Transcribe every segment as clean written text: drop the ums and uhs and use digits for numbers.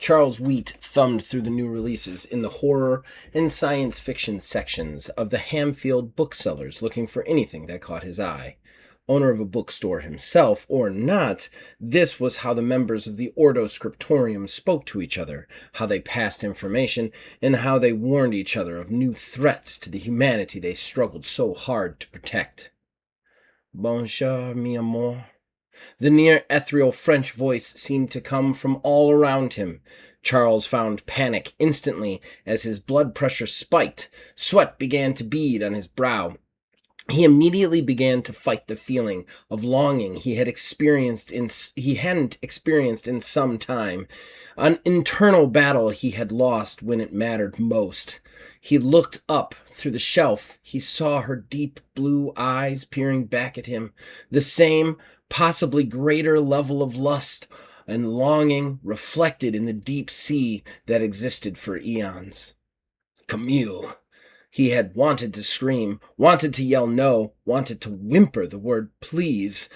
Charles Wheat thumbed through the new releases in the horror and science fiction sections of the Hamfield booksellers looking for anything that caught his eye. Owner of a bookstore himself, or not, this was how the members of the Ordo Scriptorium spoke to each other, how they passed information, and how they warned each other of new threats to the humanity they struggled so hard to protect. Bonjour, mi amor. The near ethereal French voice seemed to come from all around him. Charles found panic instantly as his blood pressure spiked. Sweat began to bead on his brow. He immediately began to fight the feeling of longing he hadn't experienced in some time, an internal battle he had lost when it mattered most. He looked up through the shelf. He saw her deep blue eyes peering back at him, the same, possibly greater level of lust and longing reflected in the deep sea that existed for eons. Camille. He had wanted to scream, wanted to yell no, wanted to whimper the word please,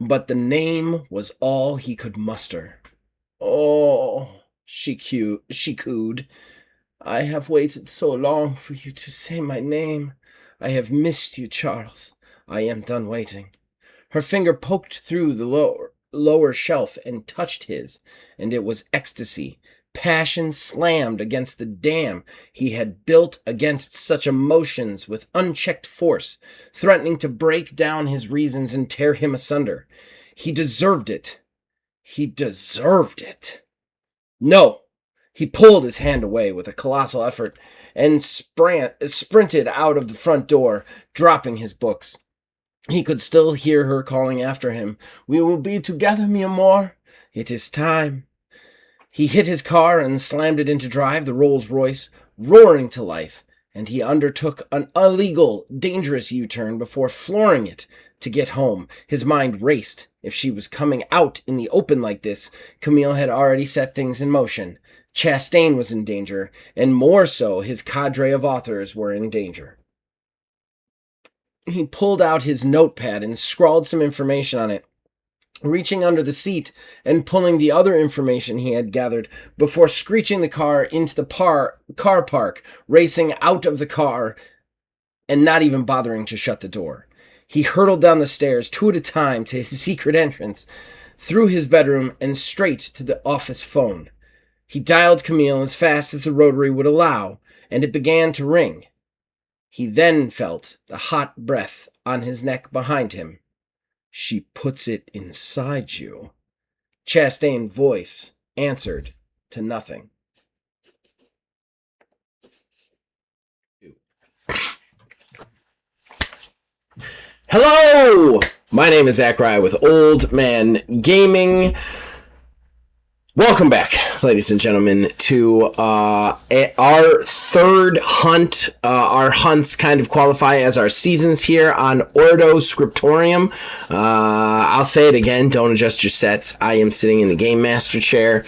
but the name was all he could muster. Oh, she cooed. I have waited so long for you to say my name. I have missed you, Charles. I am done waiting. Her finger poked through the lower shelf and touched his, and it was ecstasy. Passion slammed against the dam he had built against such emotions with unchecked force, threatening to break down his reasons and tear him asunder. He deserved it. He deserved it. No! He pulled his hand away with a colossal effort and sprinted out of the front door, dropping his books. He could still hear her calling after him. We will be together, mi amor. It is time. He hit his car and slammed it into drive, the Rolls-Royce roaring to life, and he undertook an illegal, dangerous U-turn before flooring it to get home. His mind raced. If she was coming out in the open like this, Camille had already set things in motion. Chastain was in danger, and more so, his cadre of authors were in danger. He pulled out his notepad and scrawled some information on it, reaching under the seat and pulling the other information he had gathered before screeching the car into the car park, racing out of the car and not even bothering to shut the door. He hurtled down the stairs, 2 at a time, to his secret entrance, through his bedroom and straight to the office phone. He dialed Camille as fast as the rotary would allow, and it began to ring. He then felt the hot breath on his neck behind him. She puts it inside you. Chastain's voice answered to nothing. Hello! My name is Zach Rye with Old Man Gaming. Welcome back, ladies and gentlemen, to our third hunt. Our hunts kind of qualify as our seasons here on Ordo Scriptorium. I'll say it again, don't adjust your sets. I am sitting in the Game Master chair.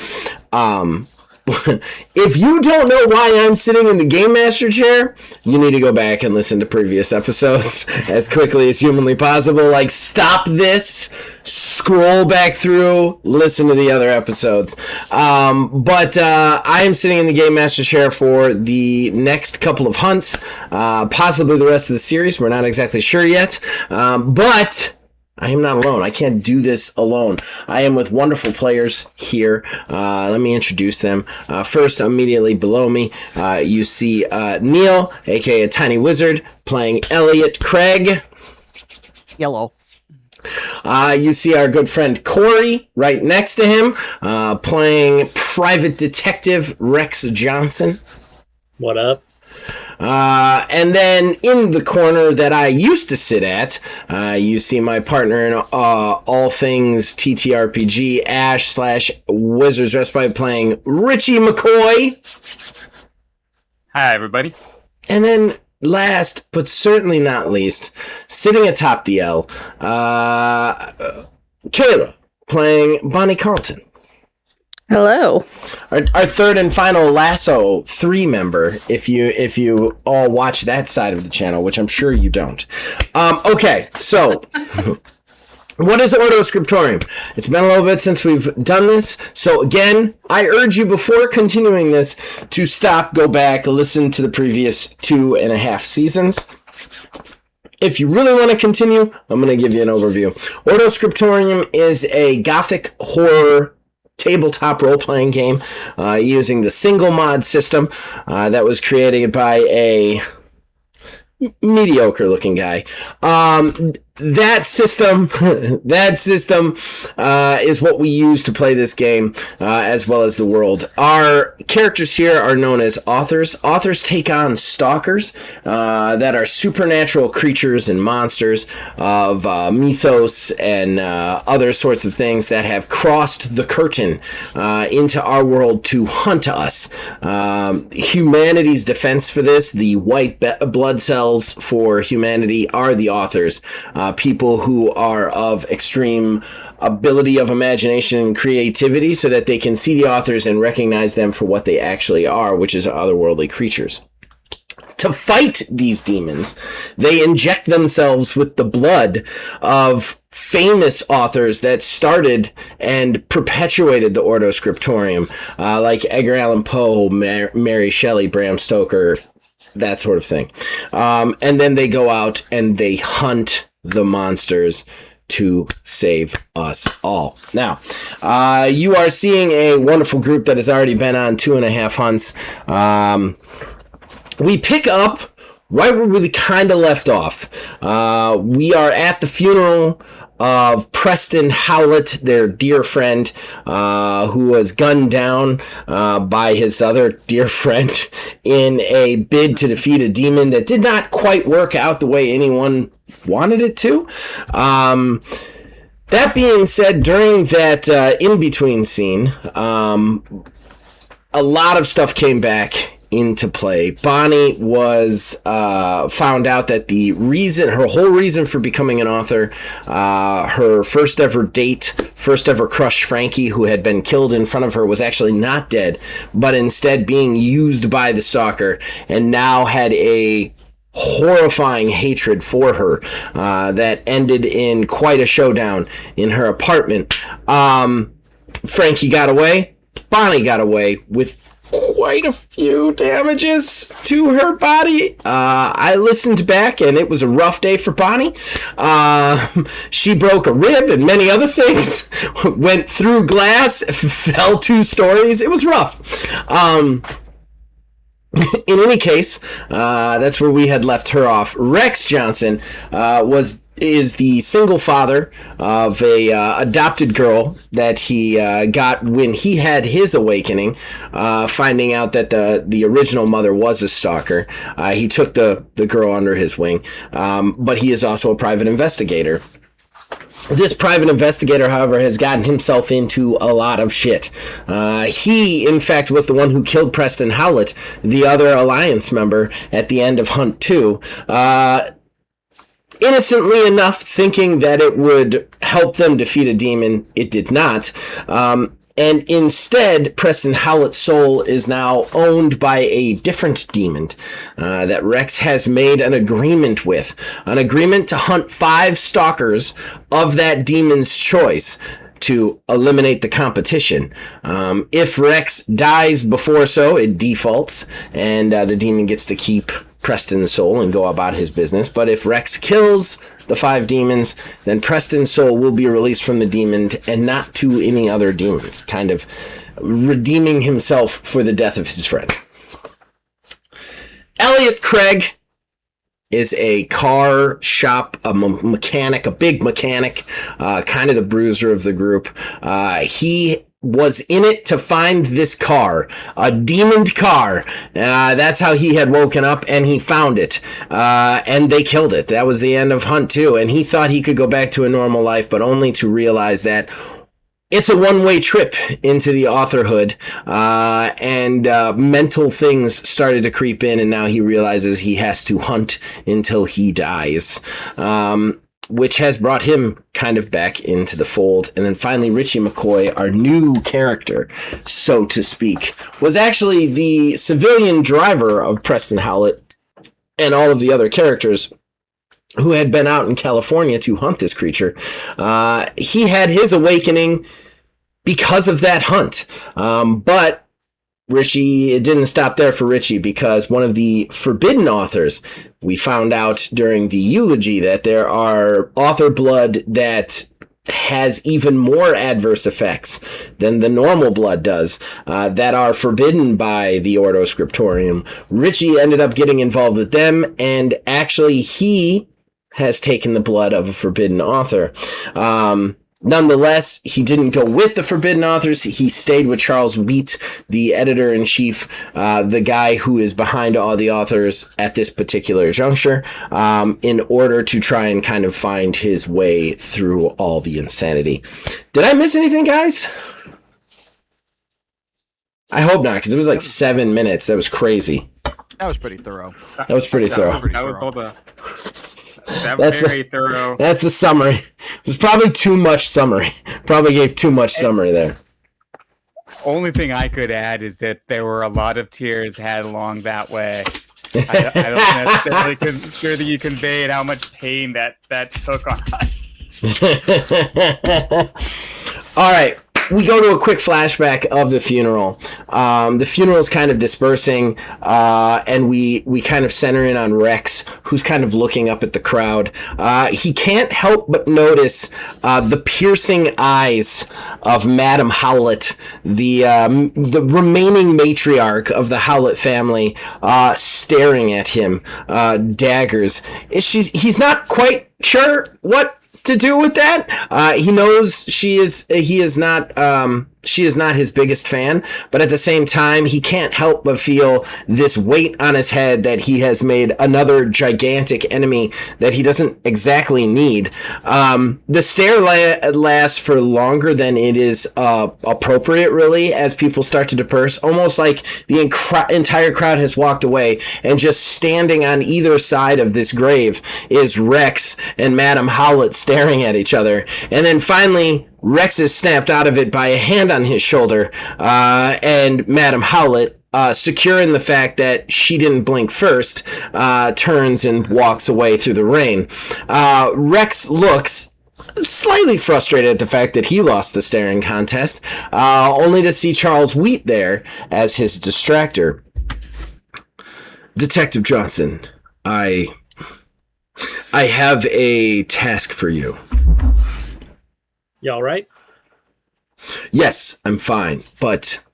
If you don't know why I'm sitting in the Game Master chair, you need to go back and listen to previous episodes as quickly as humanly possible. Like, stop this, scroll back through, listen to the other episodes. But I am sitting in the Game Master chair for the next couple of hunts, possibly the rest of the series. We're not exactly sure yet, but I am not alone. I can't do this alone. I am with wonderful players here. Let me introduce them. First, immediately below me, you see Neil, aka Tiny Wizard, playing Elliot Craig. Yellow. You see our good friend Corey right next to him, playing Private Detective Rex Johnson. What up? And then in the corner that I used to sit at, you see my partner in all things TTRPG, Ash/Wizards Respite, playing Richie McCoy. Hi, everybody. And then last, but certainly not least, sitting atop the L, Kayla, playing Bonnie Carlton. Hello. Our third and final Lasso 3 member, if you all watch that side of the channel, which I'm sure you don't. Okay, so What is Ordo Scriptorium? It's been a little bit since we've done this, so again, I urge you before continuing this to stop, go back, listen to the previous 2.5 seasons. If you really want to continue, I'm going to give you an overview. Ordo Scriptorium is a gothic horror tabletop role-playing game using the single mod system that was created by a mediocre looking guy. That system is what we use to play this game, as well as the world. Our characters here are known as authors. Authors take on stalkers that are supernatural creatures and monsters of mythos and other sorts of things that have crossed the curtain into our world to hunt us. Humanity's defense for this, the white blood cells for humanity, are the authors. People who are of extreme ability of imagination and creativity so that they can see the authors and recognize them for what they actually are, which is otherworldly creatures. To fight these demons, they inject themselves with the blood of famous authors that started and perpetuated the Ordo Scriptorium, like Edgar Allan Poe, Mary Shelley, Bram Stoker, that sort of thing. And then they go out and they hunt the monsters to save us all. Now, you are seeing a wonderful group that has already been on 2.5 hunts. We pick up right where we kind of left off. We are at the funeral of Preston Howlett, their dear friend, who was gunned down by his other dear friend in a bid to defeat a demon that did not quite work out the way anyone wanted it to. That being said, during that in-between scene, a lot of stuff came back into play. Bonnie was found out that her whole reason for becoming an author, her first ever date, first ever crush Frankie, who had been killed in front of her, was actually not dead, but instead being used by the stalker, and now had a horrifying hatred for her that ended in quite a showdown in her apartment. Frankie got away. Bonnie got away with quite a few damages to her body. I listened back, and it was a rough day for Bonnie. She broke a rib and many other things. Went through glass, fell 2 stories. It was rough. In any case, that's where we had left her off. Rex Johnson is the single father of a adopted girl that he got when he had his awakening, finding out that the original mother was a stalker. He took the girl under his wing, but he is also a private investigator. This private investigator, however, has gotten himself into a lot of shit. He, in fact, was the one who killed Preston Howlett, the other Alliance member, at the end of Hunt 2. Innocently enough, thinking that it would help them defeat a demon, it did not. And instead, Preston Howlett's soul is now owned by a different demon that Rex has made an agreement with. An agreement to hunt 5 stalkers of that demon's choice to eliminate the competition. If Rex dies before so, it defaults, and the demon gets to keep Preston's soul and go about his business. But if Rex kills the 5 demons, then Preston's soul will be released from the demon and not to any other demons, kind of redeeming himself for the death of his friend. Elliot Craig is a car shop, a mechanic, a big mechanic, kind of the bruiser of the group. He was in it to find this car, a demoned car. That's how he had woken up, and he found it. And they killed it. That was the end of Hunt 2, and he thought he could go back to a normal life, but only to realize that it's a one-way trip into the authorhood, and mental things started to creep in, and now he realizes he has to hunt until he dies. Which has brought him kind of back into the fold. And then finally, Richie McCoy, our new character, so to speak, was actually the civilian driver of Preston Howlett and all of the other characters who had been out in California to hunt this creature, he had his awakening because of that hunt. But Richie, it didn't stop there for Richie, because one of the forbidden authors, we found out during the eulogy that there are author blood that has even more adverse effects than the normal blood does, that are forbidden by the Ordo Scriptorium. Richie ended up getting involved with them, and actually he has taken the blood of a forbidden author. Nonetheless, he didn't go with the forbidden authors. He stayed with Charles Wheat, the editor-in-chief, the guy who is behind all the authors at this particular juncture, in order to try and kind of find his way through all the insanity. Did I miss anything, guys? I hope not, because it was like 7 minutes. That was crazy. That was pretty thorough. That was pretty thorough. That was all the... That was very thorough. That's the summary. It was probably too much summary. Probably gave too much summary there. Only thing I could add is that there were a lot of tears had along that way. I don't necessarily sure that you conveyed how much pain that took on us. All right. We go to a quick flashback of the funeral. The funeral's kind of dispersing, and we kind of center in on Rex, who's kind of looking up at the crowd. He can't help but notice the piercing eyes of Madame Howlett, the remaining matriarch of the Howlett family, staring at him, daggers. He's not quite sure what to do with that. He knows she is not his biggest fan, but at the same time, he can't help but feel this weight on his head that he has made another gigantic enemy that he doesn't exactly need. The stare lasts for longer than it is appropriate, really, as people start to disperse, almost like the entire crowd has walked away, and just standing on either side of this grave is Rex and Madame Howlett staring at each other. And then finally, Rex is snapped out of it by a hand on his shoulder, and Madame Howlett, secure in the fact that she didn't blink first, turns and walks away through the rain. Rex looks slightly frustrated at the fact that he lost the staring contest, only to see Charles Wheat there as his distractor. Detective Johnson, I have a task for you. You all right? Yes, I'm fine, but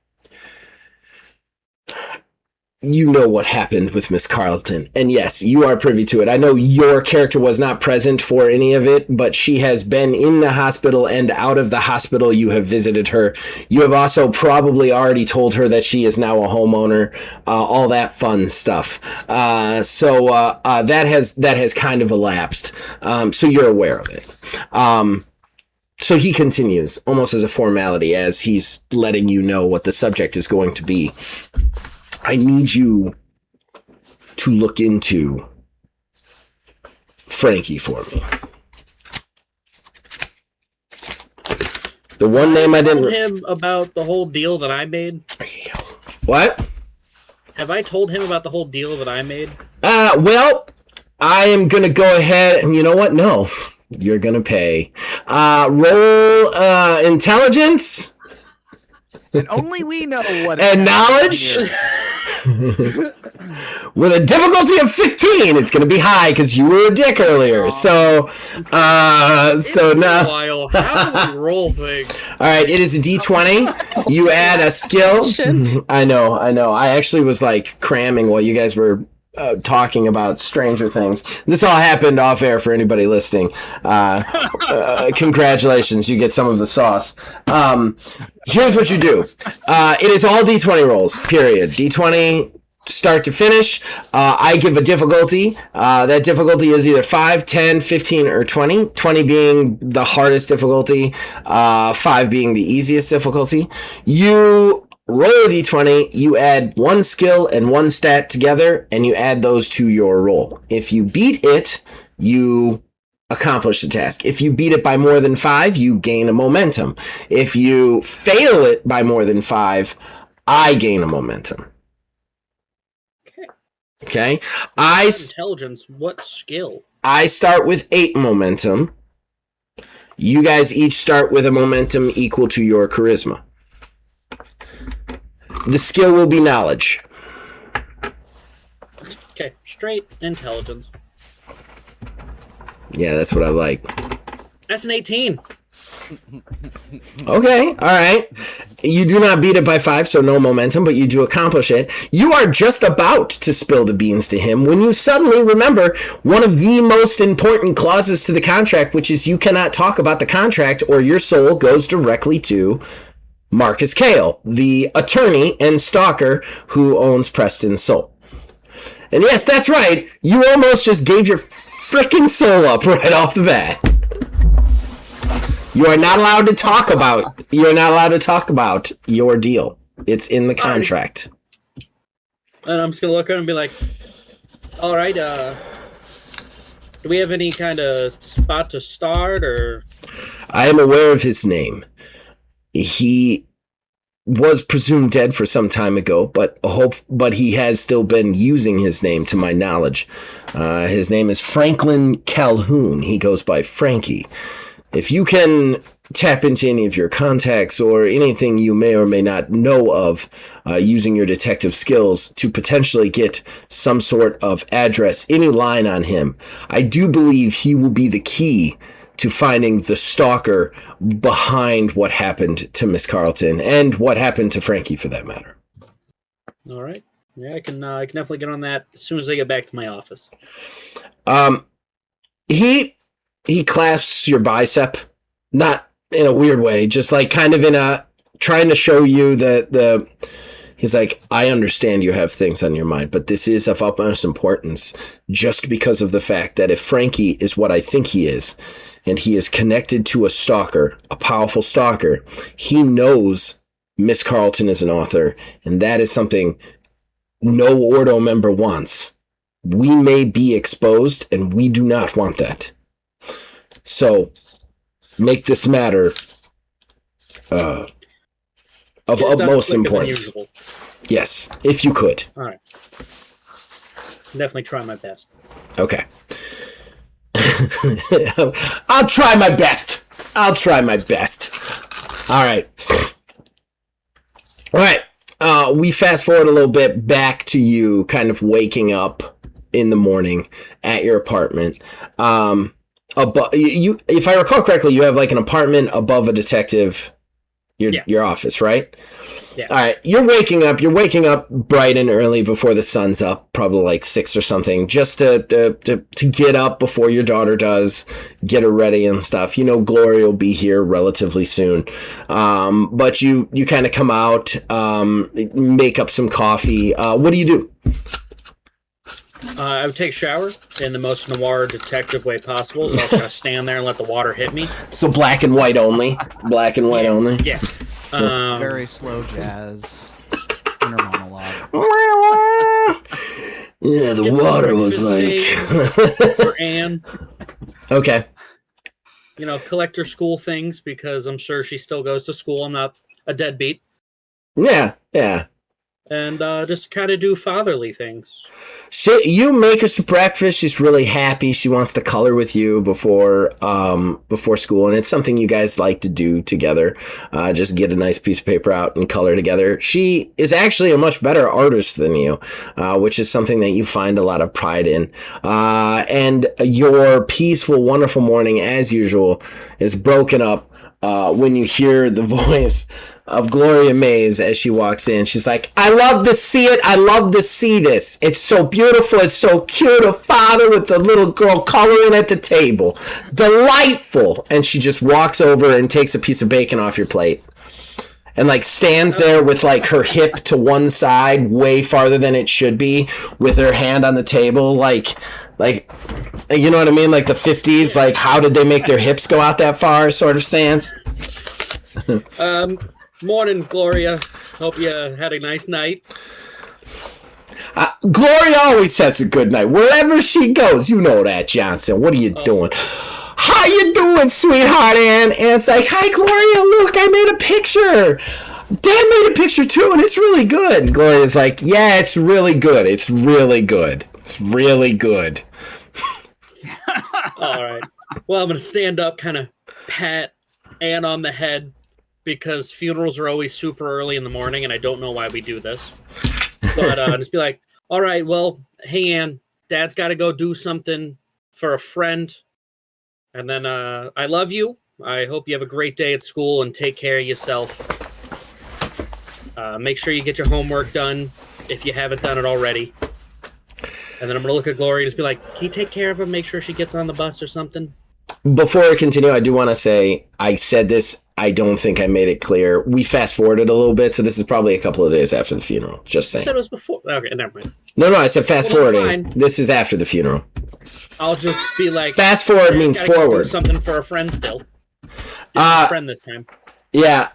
you know what happened with Miss Carlton, and yes, you are privy to it. I know your character was not present for any of it, but she has been in the hospital and out of the hospital. You have visited her. You have also probably already told her that she is now a homeowner, all that fun stuff. So that has kind of elapsed. So you're aware of it. So he continues, almost as a formality, as he's letting you know what the subject is going to be. I need you to look into Frankie for me. The one name I didn't... told him about the whole deal that I made. What? Have I told him about the whole deal that I made? Well, I am going to go ahead and you know what? No. You're going to pay. Roll intelligence. And only we know what. And knowledge. With a difficulty of 15. It's going to be high because you were a dick earlier. So now. While. How do we roll things? All right, it is a D20. You add a skill. I know. I actually was like cramming while you guys were talking about Stranger Things. This all happened off air for anybody listening. Congratulations, you get some of the sauce. Here's what you do. It is all D20 rolls, period. D20 start to finish. I give a difficulty. That difficulty is either 5, 10, 15, or 20. 20 being the hardest difficulty, 5 being the easiest difficulty. You roll a d20, you add one skill and one stat together, and you add those to your roll. If you beat it, you accomplish the task. If you beat it by more than 5, you gain a momentum. If you fail it by more than 5, I gain a momentum. Okay? Intelligence, what skill? I start with 8 momentum. You guys each start with a momentum equal to your charisma. The skill will be knowledge. Okay, straight intelligence. Yeah, that's what I like. That's an 18. Okay, all right. You do not beat it by 5, so no momentum, but you do accomplish it. You are just about to spill the beans to him when you suddenly remember one of the most important clauses to the contract, which is you cannot talk about the contract or your soul goes directly to Marcus Cale, the attorney and stalker who owns Preston's soul. And yes, that's right. You almost just gave your freaking soul up right off the bat. You are not allowed to talk about. You're not allowed to talk about your deal. It's in the contract. And I'm just gonna look at him and be like, "All right, do we have any kind of spot to start, or?" I am aware of his name. He was presumed dead for some time ago, but he has still been using his name, to my knowledge. His name is Franklin Calhoun. He goes by Frankie. If you can tap into any of your contacts or anything you may or may not know of using your detective skills to potentially get some sort of address, any line on him, I do believe he will be the key to finding the stalker behind what happened to Miss Carlton and what happened to Frankie, for that matter. All right. Yeah, I can definitely get on that as soon as I get back to my office. He clasps your bicep, not in a weird way, just like kind of in a trying to show you the he's like, I understand you have things on your mind, but this is of utmost importance just because of the fact that if Frankie is what I think he is, and he is connected to a stalker, a powerful stalker, he knows Miss Carlton is an author, and that is something no Ordo member wants. We may be exposed, and we do not want that. So, make this matter of utmost importance. Yes, if you could. All right. Definitely try my best. Okay. I'll try my best. All right. We fast forward a little bit back to you kind of waking up in the morning at your apartment. If I recall correctly, you have like an apartment above a detective, your office, right? Yeah. All right. You're waking up bright and early before the sun's up, probably like 6 or something, just to get up before your daughter does, get her ready and stuff. You know, Gloria will be here relatively soon. But you kind of come out, make up some coffee. What do you do? I would take a shower in the most noir detective way possible. So I was going to stand there and let the water hit me. So black and white only? Only? Yeah. Very slow jazz. Inner monologue. Yeah, the water was like... for Anne. Okay. You know, collect her school things because I'm sure she still goes to school. I'm not a deadbeat. Yeah. And just kind of do fatherly things. You make her some breakfast. She's really happy. She wants to color with you before school, and it's something you guys like to do together. Just get a nice piece of paper out and color together. She is actually a much better artist than you, which is something that you find a lot of pride in. And your peaceful, wonderful morning, as usual, is broken up when you hear the voice of Gloria Mays as she walks in. She's like, I love to see it. I love to see this. It's so beautiful. It's so cute. A father with the little girl coloring at the table. Delightful. And she just walks over and takes a piece of bacon off your plate. And like stands there with like her hip to one side way farther than it should be with her hand on the table. Like, you know what I mean? Like the 50s, like how did they make their hips go out that far sort of stance? Morning, Gloria. Hope you had a nice night. Gloria always has a good night. Wherever she goes, you know that, Johnson. What are you doing? How you doing, sweetheart, Ann? And it's like, hi, Gloria, look, I made a picture. Dad made a picture, too, and it's really good. And Gloria's like, yeah, it's really good. It's really good. It's really good. All right. Well, I'm going to stand up, kind of pat Anne on the head, because funerals are always super early in the morning, and I don't know why we do this. But just be like, all right, well, hey, Anne, Dad's got to go do something for a friend. And then I love you. I hope you have a great day at school and take care of yourself. Make sure you get your homework done if you haven't done it already. And then I'm going to look at Gloria and just be like, can you take care of her? Make sure she gets on the bus or something? Before I continue, I do want to say, I said this, I don't think I made it clear. We fast forwarded a little bit, so this is probably a couple of days after the funeral. Just saying. You said it was before. Okay, never mind. No, I said fast forwarding. Fine. This is after the funeral. I'll just be like, fast forward means forward. Do something for a friend still. A friend this time. Yeah.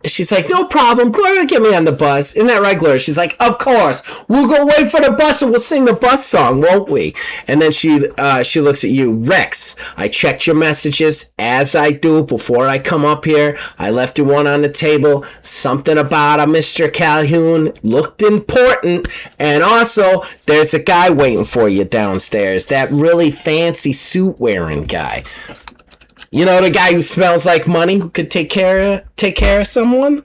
She's like, no problem. Gloria, get me on the bus. Isn't that right, Gloria? She's like, of course. We'll go wait for the bus and we'll sing the bus song, won't we? And then she looks at you. Rex, I checked your messages as I do before I come up here. I left you one on the table. Something about a Mr. Calhoun looked important. And also, there's a guy waiting for you downstairs. That really fancy suit wearing guy. You know, the guy who smells like money, who could take care of someone?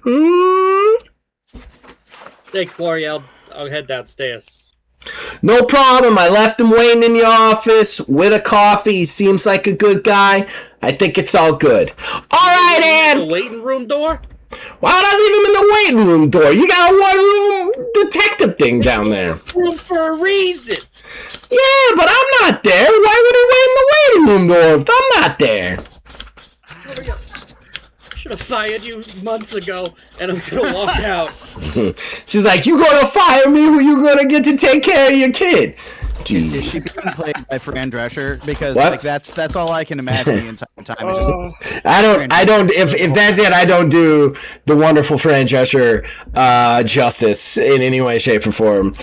Thanks, Gloria. I'll head downstairs. No problem. I left him waiting in your office with a coffee. He seems like a good guy. I think it's all good. All right, Ann. The waiting room door? Why would I leave him in the waiting room door? You got a one-room detective thing down there. Room for a reason. Yeah, but I'm not there. Why would he wait in the waiting room door if I'm not there? Should have fired you months ago, and I'm gonna walk out. She's like, you gonna fire me? Who you gonna get to take care of your kid? Jeez. Is she being played by Fran Drescher? Because what? like that's all I can imagine the entire time. It's just, I don't. If that's it, I don't do the wonderful Fran Drescher justice in any way, shape, or form.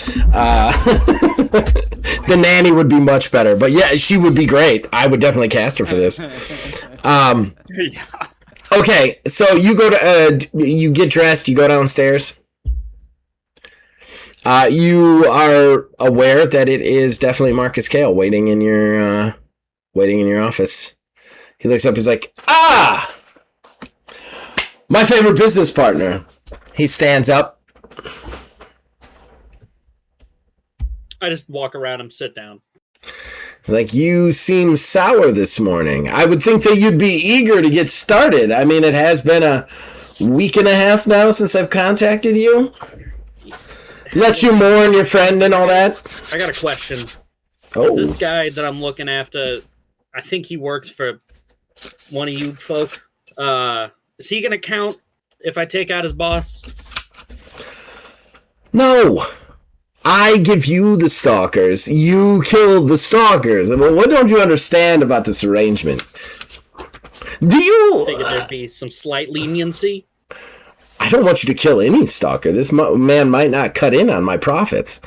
The nanny would be much better, but yeah, she would be great. I would definitely cast her for this. Okay, so you go to you get dressed, you go downstairs. You are aware that it is definitely Marcus Cale waiting in your office. He looks up, he's like, my favorite business partner. He stands up. I just walk around and sit down. He's like, you seem sour this morning. I would think that you'd be eager to get started. I mean, it has been a week and a half now since I've contacted you. Let you mourn your friend and all that. I got a question. Oh. Is this guy that I'm looking after, I think he works for one of you folk. Is he going to count if I take out his boss? No. I give you the stalkers. You kill the stalkers. Well, what don't you understand about this arrangement? Do you... I figured thered be some slight leniency. I don't want you to kill any stalker. This man might not cut in on my profits.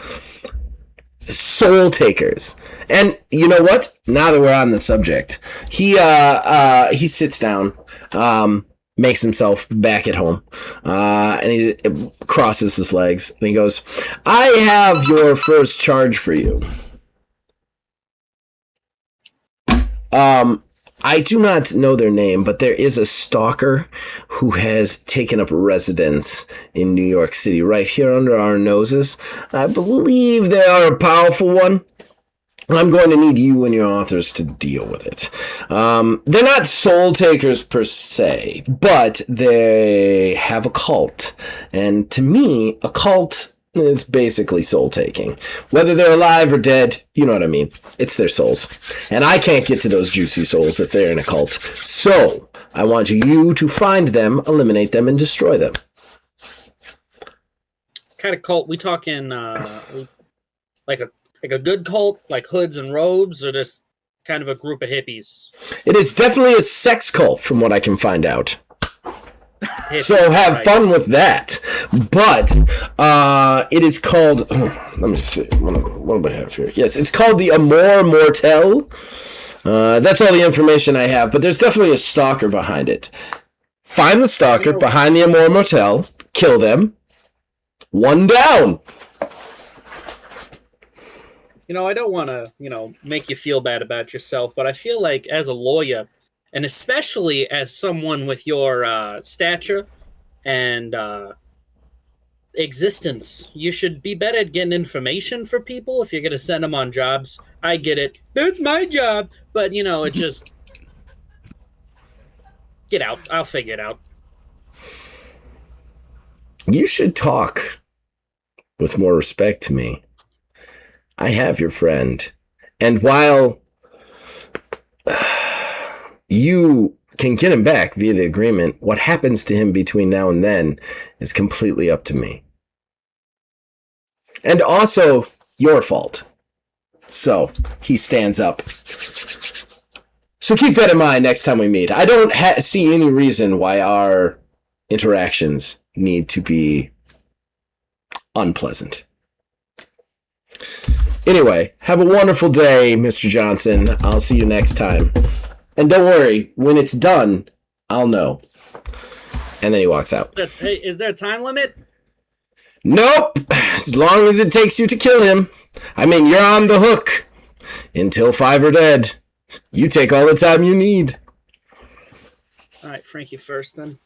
Soul takers. And you know what? Now that we're on the subject, he sits down, makes himself back at home, and he crosses his legs, and he goes, I have your first charge for you. I do not know their name, but there is a stalker who has taken up residence in New York City, right here under our noses. I believe they are a powerful one. I'm going to need you and your authors to deal with it. They're not soul takers per se, but they have a cult. And to me, a cult is basically soul taking. Whether they're alive or dead, you know what I mean. It's their souls. And I can't get to those juicy souls if they're in a cult. So I want you to find them, eliminate them, and destroy them. Kind of cult? We talking like a good cult, like hoods and robes, or just kind of a group of hippies? It is definitely a sex cult, from what I can find out. Hippies, So have right. fun with that. But it is called... let me see. What do I have here? Yes, it's called the Amor Mortel. That's all the information I have, but there's definitely a stalker behind it. Find the stalker behind the Amor Mortel, kill them. One down. I don't want to, make you feel bad about yourself, but I feel like as a lawyer, and especially as someone with your stature and existence, you should be better at getting information for people if you're going to send them on jobs. I get it. That's my job. But, it just... Get out. I'll figure it out. You should talk with more respect to me. I have your friend. And while you can get him back via the agreement, what happens to him between now and then is completely up to me. And also your fault. So he stands up. So keep that in mind next time we meet. I don't see any reason why our interactions need to be unpleasant. Anyway, have a wonderful day, Mr. Johnson. I'll see you next time. And don't worry, when it's done, I'll know. And then he walks out. Hey, is there a time limit? Nope. As long as it takes you to kill him. I mean, you're on the hook. Until 5 are dead. You take all the time you need. All right, Frankie first, then.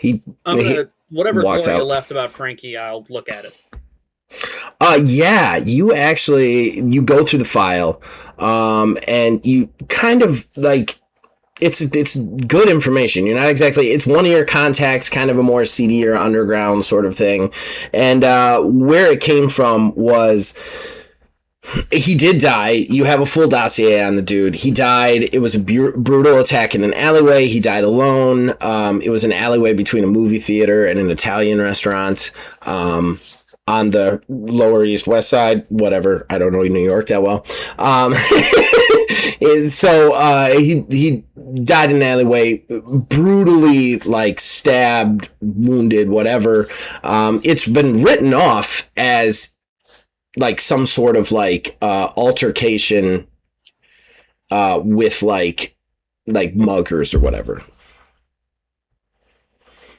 walks Whatever glory you out. left about Frankie, I'll look at it. Yeah, you go through the file, and you kind of like, it's good information. You're not exactly, it's one of your contacts, kind of a more seedier underground sort of thing. And, where it came from was, he did die. You have a full dossier on the dude. He died. It was a brutal attack in an alleyway. He died alone. It was an alleyway between a movie theater and an Italian restaurant. On the Lower East West Side, whatever. I don't know New York that well. He died in an alleyway, brutally, like, stabbed, wounded, whatever. It's been written off as, like, some sort of, like, altercation with, like muggers or whatever.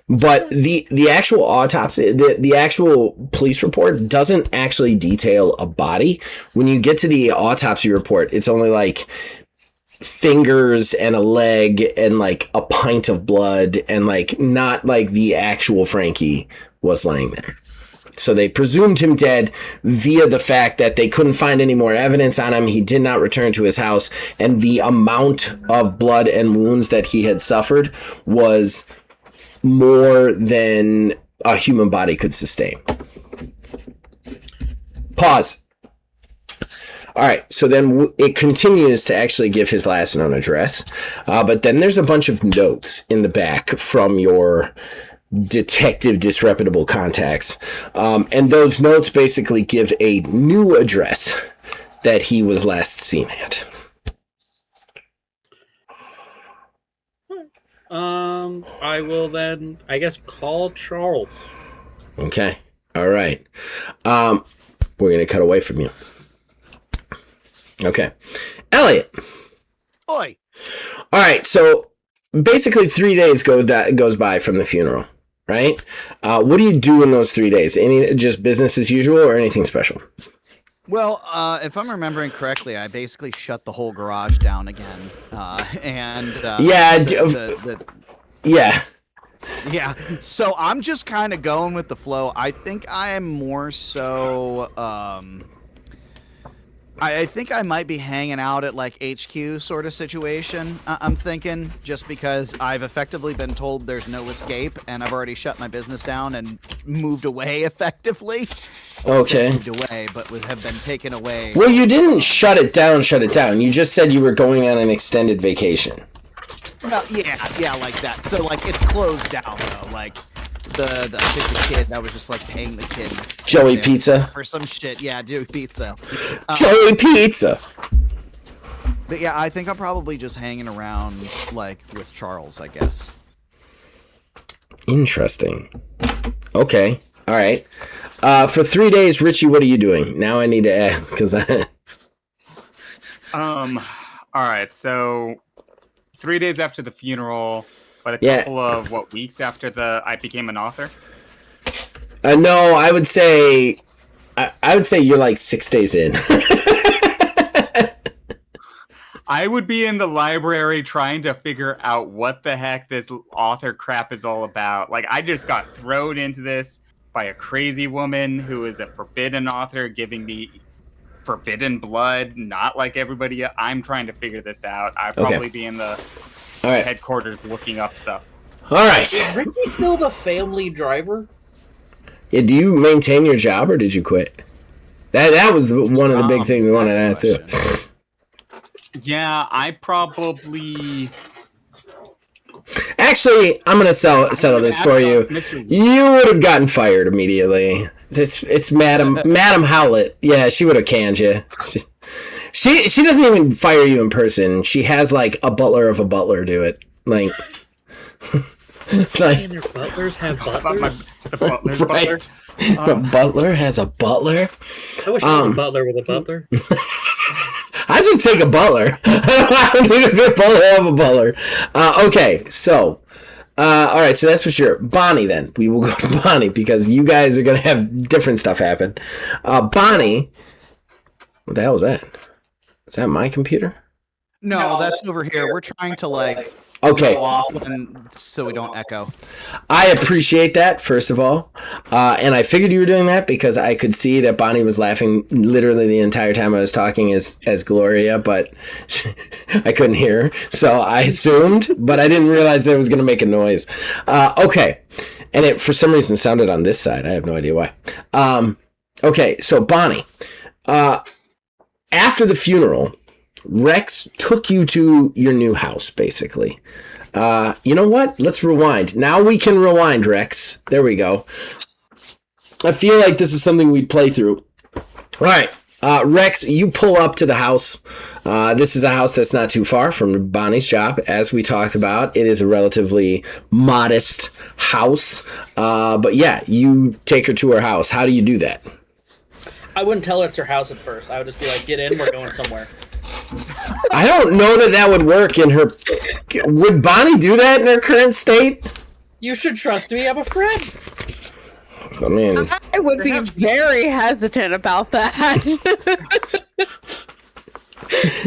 But the actual autopsy, the actual police report doesn't actually detail a body. When you get to the autopsy report, it's only like fingers and a leg and like a pint of blood and like not like the actual Frankie was laying there. So they presumed him dead via the fact that they couldn't find any more evidence on him. He did not return to his house, and the amount of blood and wounds that he had suffered was more than a human body could sustain. Pause. All right, so then it continues to actually give his last known address, but then there's a bunch of notes in the back from your detective disreputable contacts, and those notes basically give a new address that he was last seen at. I will then, I guess, call Charles. Okay. All right. We're going to cut away from you. Okay. Elliot. Oi. All right. So basically 3 days goes by from the funeral, right? What do you do in those 3 days? Just business as usual or anything special? Well, if I'm remembering correctly, I basically shut the whole garage down again. Yeah. Yeah, so I'm just kind of going with the flow. I think I am more so, I think I might be hanging out at like HQ sort of situation, I'm thinking, just because I've effectively been told there's no escape, and I've already shut my business down and moved away effectively. Okay. Moved away, but have been taken away. Well, you didn't shut it down. You just said you were going on an extended vacation. Well, yeah, like that. So, like, it's closed down, though. Like, I think the kid, I was just, like, paying the kid. Joey Pizza? For some shit. Yeah, Joey Pizza. Joey Pizza! But, yeah, I think I'm probably just hanging around, like, with Charles, I guess. Interesting. Okay. All right. For 3 days, Richie, what are you doing? Now I need to ask, because All right, so 3 days after the funeral, but a couple of weeks after I became an author? No, I would say I would say you're like 6 days in. I would be in the library trying to figure out what the heck this author crap is all about. Like, I just got thrown into this by a crazy woman who is a forbidden author giving me forbidden blood, not like everybody. I'm trying to figure this out. I'd probably be in the headquarters looking up stuff. All right. Is Ricky still the family driver? Yeah, do you maintain your job or did you quit? That was one of the big things we wanted to ask too. Yeah, I probably... Actually, I'm going to settle this for you. You would have gotten fired immediately. It's Madam Howlett. Yeah, she would have canned you. She doesn't even fire you in person. She has like a butler of a butler do it. Like and their butlers have butlers? The butler's right. butler? A butler has a butler? I wish I was a butler with a butler. I just take a butler. I don't need to be a butler of a butler. Okay, so, all right, so that's what you're... Bonnie, then. We will go to Bonnie, because you guys are going to have different stuff happen. Bonnie... What the hell was that? Is that my computer? No, that's over here. We're trying to, like... Okay. Go off so we don't echo. I appreciate that, first of all. And I figured you were doing that because I could see that Bonnie was laughing literally the entire time I was talking as Gloria, but I couldn't hear her. So I assumed, but I didn't realize that it was going to make a noise. Okay. And it, for some reason, sounded on this side. I have no idea why. Okay, so Bonnie, after the funeral... Rex took you to your new house, basically. You know what? Let's rewind. Now we can rewind, Rex. There we go. I feel like this is something we'd play through. All right. Rex, you pull up to the house. This is a house that's not too far from Bonnie's shop. As we talked about, it is a relatively modest house. But yeah, you take her to her house. How do you do that? I wouldn't tell her it's her house at first. I would just be like, get in, we're going somewhere. I don't know that would work in her... Would Bonnie do that in her current state? You should trust me, I'm a friend. I mean... I would be very hesitant about that. You're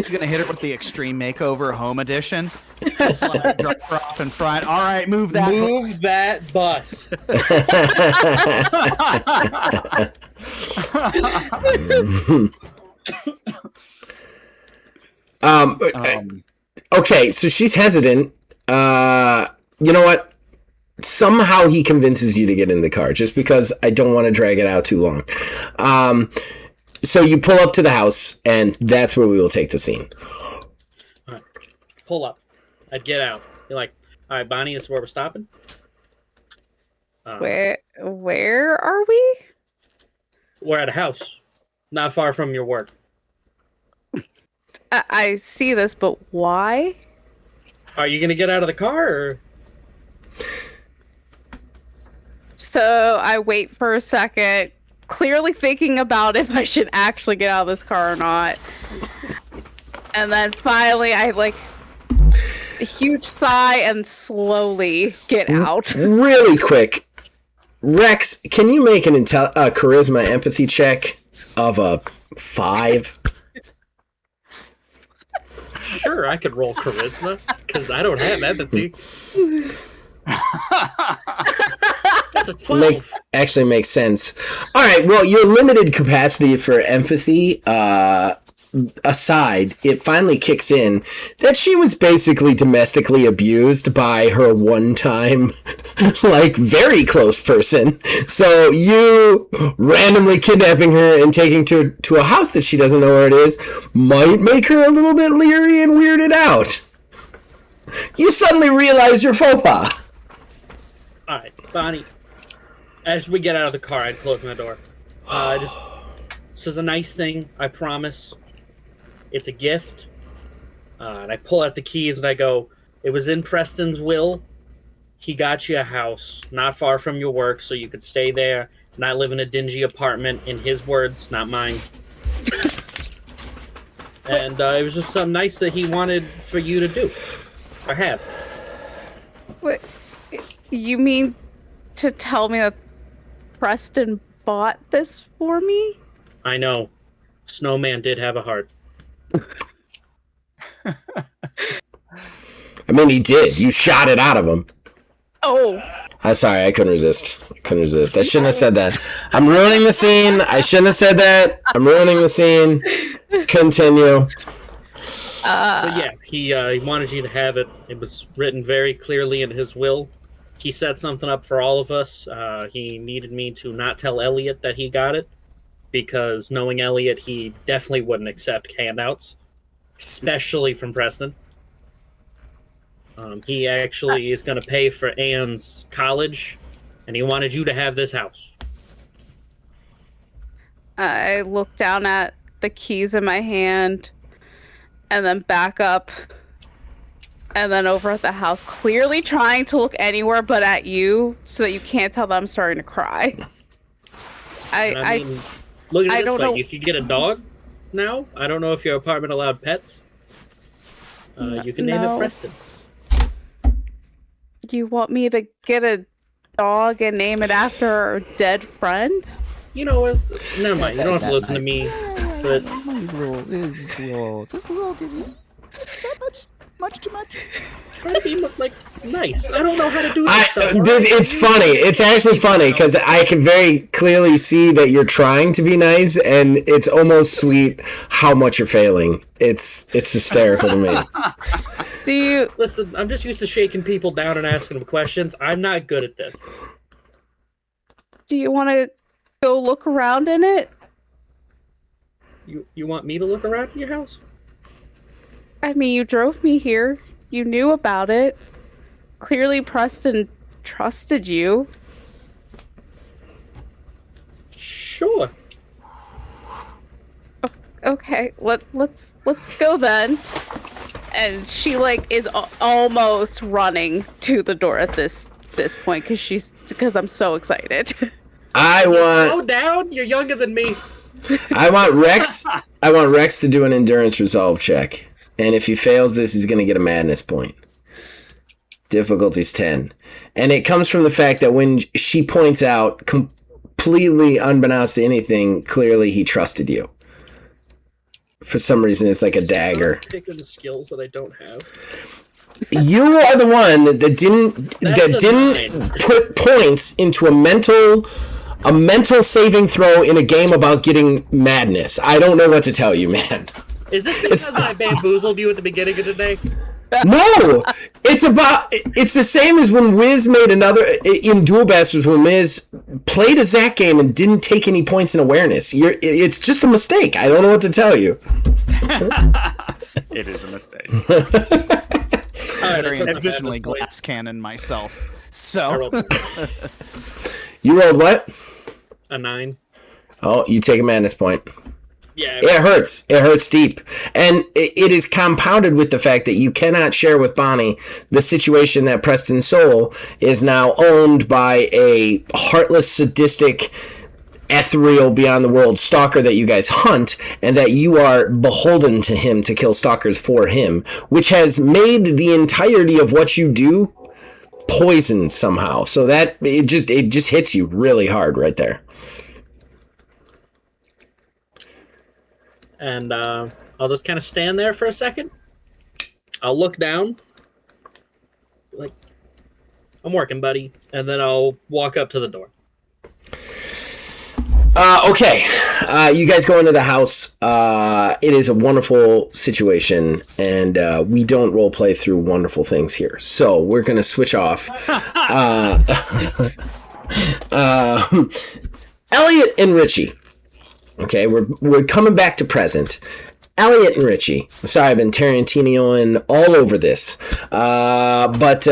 gonna hit her with the Extreme Makeover Home Edition. Just let her drop her off in front. All right, move that. Move that bus. Okay, so she's hesitant. You know what? Somehow he convinces you to get in the car, just because I don't want to drag it out too long. So you pull up to the house, and that's where we will take the scene. All right. Pull up. I'd get out. You're like, all right, Bonnie, this is where we're stopping. Where are we? We're at a house, not far from your work. I see this, but why? Are you gonna get out of the car, or? So I wait for a second, clearly thinking about if I should actually get out of this car or not. And then finally I like a huge sigh and slowly get out. Really quick. Rex, can you make an charisma empathy check of a 5? Sure, I could roll charisma, because I don't have empathy. That's a 12. Actually makes sense. All right, well, your limited capacity for empathy aside, it finally kicks in that she was basically domestically abused by her one-time, like, very close person. So you randomly kidnapping her and taking her to a house that she doesn't know where it is might make her a little bit leery and weirded out. You suddenly realize your faux pas. All right, Bonnie. As we get out of the car, I'd close my door. This is a nice thing, I promise. It's a gift. And I pull out the keys and I go, it was in Preston's will. He got you a house not far from your work so you could stay there, not live in a dingy apartment, in his words, not mine. And it was just something nice that he wanted for you to do. Or have. What? You mean to tell me that Preston bought this for me? I know. Snowman did have a heart. I mean, he did. You shot it out of him. Oh. I'm sorry, I couldn't resist. I shouldn't have said that. I'm ruining the scene. I shouldn't have said that. I'm ruining the scene. Continue. But yeah, he wanted you to have it. It was written very clearly in his will. He set something up for all of us. He needed me to not tell Elliot that he got it, because knowing Elliot, he definitely wouldn't accept handouts, especially from Preston. He actually is going to pay for Anne's college, and he wanted you to have this house. I look down at the keys in my hand and then back up and then over at the house, clearly trying to look anywhere but at you so that you can't tell that I'm starting to cry. I mean, look at I it this don't way. know. You could get a dog now. I don't know if your apartment allowed pets. You can name it No. Preston. Do you want me to get a dog and name it after our dead friend? You know, never mind. You don't have to listen to me. But Just a little dizzy. Much too much. try to be like nice. I don't know how to do this stuff. Dude, alright? it's funny. It's actually funny because I can very clearly see that you're trying to be nice, and it's almost sweet how much you're failing. It's hysterical to me. Do you Listen, I'm just used to shaking people down and asking them questions. I'm not good at this. want to go look around in it? You want me to look around in your house? I mean, you drove me here. You knew about it. Clearly Preston trusted you. Sure. Okay, let's go then. And she is almost running to the door at this point because I'm so excited. Slow down. You're younger than me. I want Rex to do an endurance resolve check. And if he fails this, he's going to get a madness point. Difficulty's 10. And it comes from the fact that when she points out, completely unbeknownst to anything, clearly he trusted you. For some reason, it's like a dagger. Picking skills that I don't have. You are the one that didn't That's a 9. put points into a mental saving throw in a game about getting madness. I don't know what to tell you, man. Is this because I bamboozled you at the beginning of the day? No, it's the same as when Wiz made in Duel Bastards, when Wiz played a Zack game and didn't take any points in awareness. It's just a mistake. I don't know what to tell you. It is a mistake. Very that's a intentionally madness point. glass cannon myself. I So rolled You rolled what? a 9. Oh, you take a madness point. Yeah. It hurts. It hurts deep. And it is compounded with the fact that you cannot share with Bonnie the situation that Preston Soul is now owned by a heartless, sadistic, ethereal, beyond the world stalker that you guys hunt, and that you are beholden to him to kill stalkers for him, which has made the entirety of what you do poisoned somehow. So that it just hits you really hard right there. And I'll just kind of stand there for a second. I'll look down. Like, I'm working, buddy. And then I'll walk up to the door. Okay. You guys go into the house. It is a wonderful situation, and we don't role play through wonderful things here. So we're going to switch off. Elliot and Richie. Okay, we're coming back to present. Elliot and Richie. I'm sorry, I've been Tarantinoing all over this. But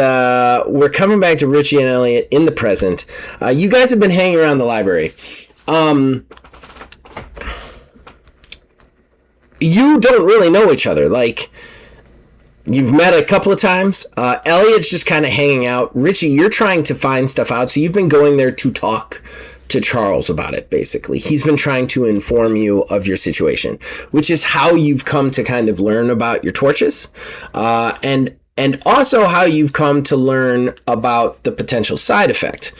we're coming back to Richie and Elliot in the present. You guys have been hanging around the library. You don't really know each other. Like, you've met a couple of times. Elliot's just kind of hanging out. Richie, you're trying to find stuff out, so you've been going there to talk to Charles about it, basically. He's been trying to inform you of your situation, which is how you've come to kind of learn about your torches, and also how you've come to learn about the potential side effect.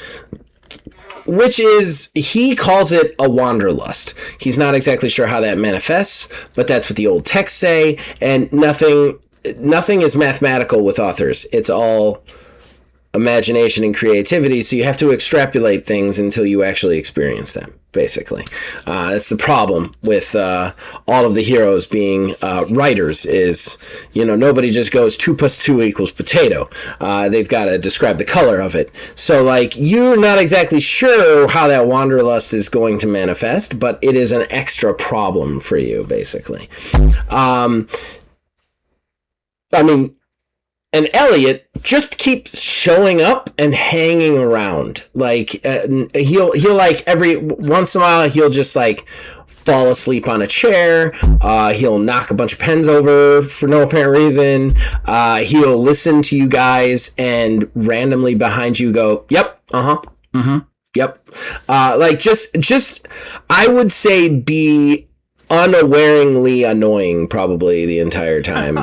which is, he calls it a wanderlust. He's not exactly sure how that manifests, but that's what the old texts say, and nothing is mathematical with authors. It's all imagination and creativity, so you have to extrapolate things until you actually experience them, basically. That's the problem with all of the heroes being writers is, nobody just goes 2 + 2 = potato. They've got to describe the color of it. So, you're not exactly sure how that wanderlust is going to manifest, but it is an extra problem for you, basically. And Elliot just keeps showing up and hanging around. He'll every once in a while, he'll just fall asleep on a chair. He'll knock a bunch of pens over for no apparent reason. He'll listen to you guys and randomly behind you go, yep, yep. Just, I would say be unawareingly annoying probably the entire time.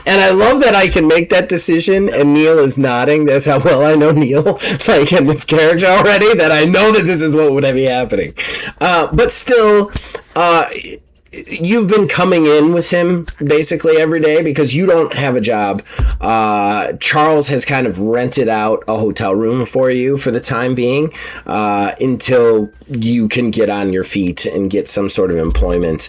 And I love that I can make that decision and Neil is nodding. That's how well I know Neil, in this character already, that I know that this is what would be happening. But still, you've been coming in with him basically every day because you don't have a job. Charles has kind of rented out a hotel room for you for the time being, until you can get on your feet and get some sort of employment.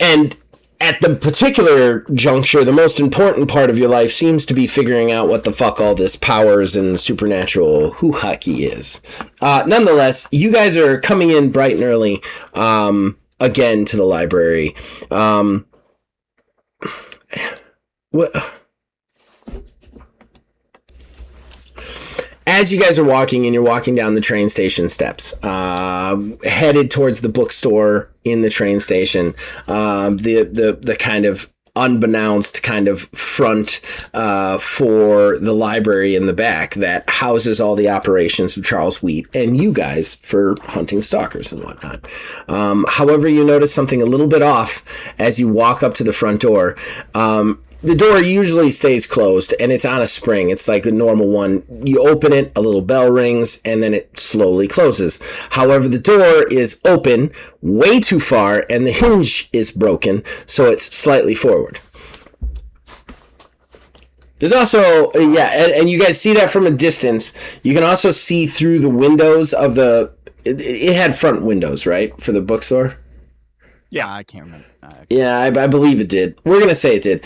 And at the particular juncture, the most important part of your life seems to be figuring out what the fuck all this powers and supernatural hoo-hockey is. Nonetheless, you guys are coming in bright and early, again, to the library. As you guys are walking, and you're walking down the train station steps, headed towards the bookstore in the train station, the kind of unbeknownst kind of front for the library in the back that houses all the operations of Charles Wheat and you guys for hunting stalkers and whatnot. However, you notice something a little bit off as you walk up to the front door. The door usually stays closed, and it's on a spring. It's like a normal one. You open it, a little bell rings, and then it slowly closes. However, the door is open way too far, and the hinge is broken, so it's slightly forward. There's also, and you guys see that from a distance. You can also see through the windows of it had front windows, right, for the bookstore? Yeah, I can't remember. Yeah, I believe it did. We're going to say it did.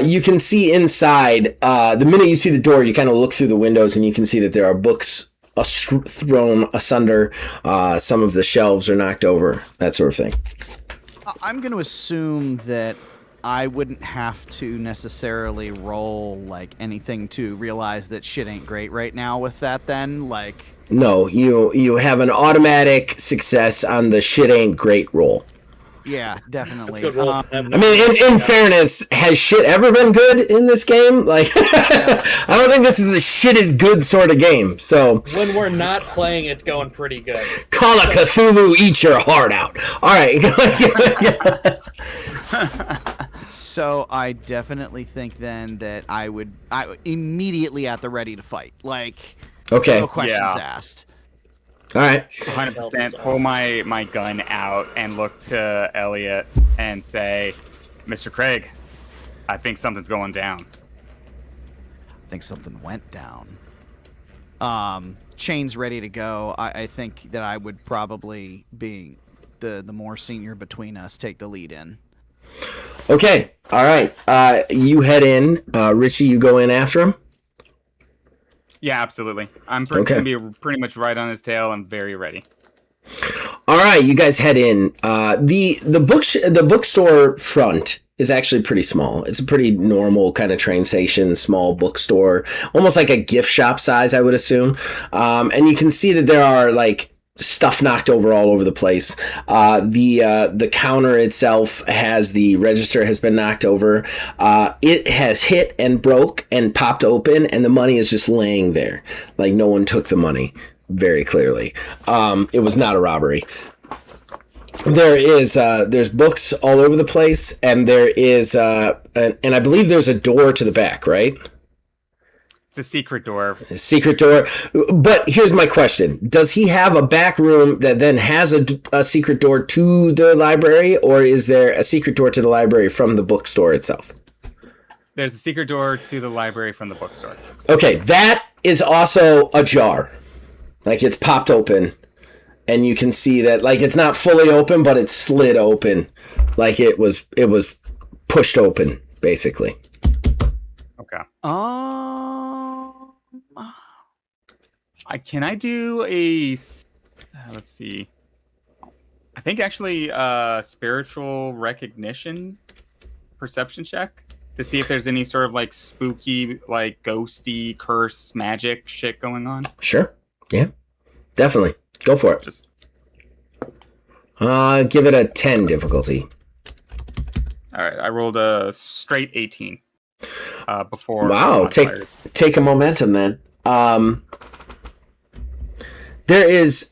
You can see inside. The minute you see the door, you kind of look through the windows and you can see that there are books thrown asunder. Some of the shelves are knocked over, that sort of thing. I'm going to assume that I wouldn't have to necessarily roll anything to realize that shit ain't great right now with that then. No, you have an automatic success on the shit ain't great roll. Yeah, definitely. That's a good roll. In fairness, has shit ever been good in this game? I don't think this is a shit is good sort of game. So when we're not playing, it's going pretty good. Call a Cthulhu, eat your heart out. All right. So I definitely think then that I would immediately at the ready to fight. Okay. No questions asked. All right. 100% pull my gun out and look to Elliot and say, Mr. Craig, I think something's going down. I think something went down. Chain's ready to go. I think that I would probably, being the more senior between us, take the lead in. Okay. All right. You head in. Richie, you go in after him? Yeah, absolutely. I'm going to be pretty much right on his tail. I'm very ready. All right, you guys head in. The bookstore front is actually pretty small. It's a pretty normal kind of train station, small bookstore, almost like a gift shop size, I would assume. And you can see that there are stuff knocked over all over the place. The counter itself the register has been knocked over. It has hit and broke and popped open, and the money is just laying there. No one took the money, very clearly. It was not a robbery. There's books all over the place, and there is and I believe there's a door to the back, right? It's a secret door. A secret door. But here's my question. Does he have a back room that then has a secret door to the library, or is there a secret door to the library from the bookstore itself? There's a secret door to the library from the bookstore. Okay, that is also ajar. Like, it's popped open, and you can see that, like, it's not fully open, but it's slid open. Like, it was pushed open, basically. Okay. Can I do a... let's see. I think actually spiritual recognition perception check to see if there's any sort of like spooky, like ghosty, curse, magic shit going on. Sure. Yeah. Definitely. Go for it. Just give it a 10 difficulty. all right. I rolled a straight 18. Before. Wow. Take a momentum then. There is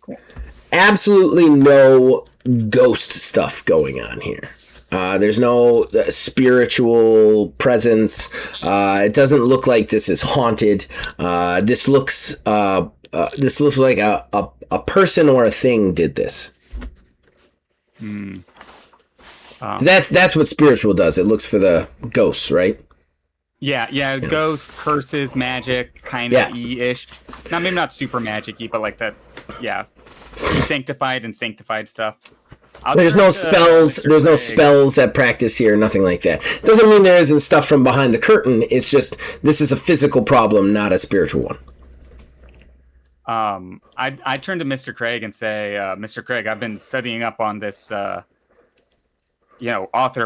absolutely no ghost stuff going on here. There's no spiritual presence. It doesn't look like this is haunted. This looks like a person or a thing did this. That's what spiritual does. It looks for the ghosts, right? Yeah. Ghosts, curses, magic, kind of ish. Now, maybe not super magic-y, but like that. Yeah, sanctified stuff. There's no spells. There's no spells at practice here. Nothing like that. Doesn't mean there isn't stuff from behind the curtain. It's just this is a physical problem, not a spiritual one. I turn to Mr. Craig and say, Mr. Craig, I've been studying up on this, author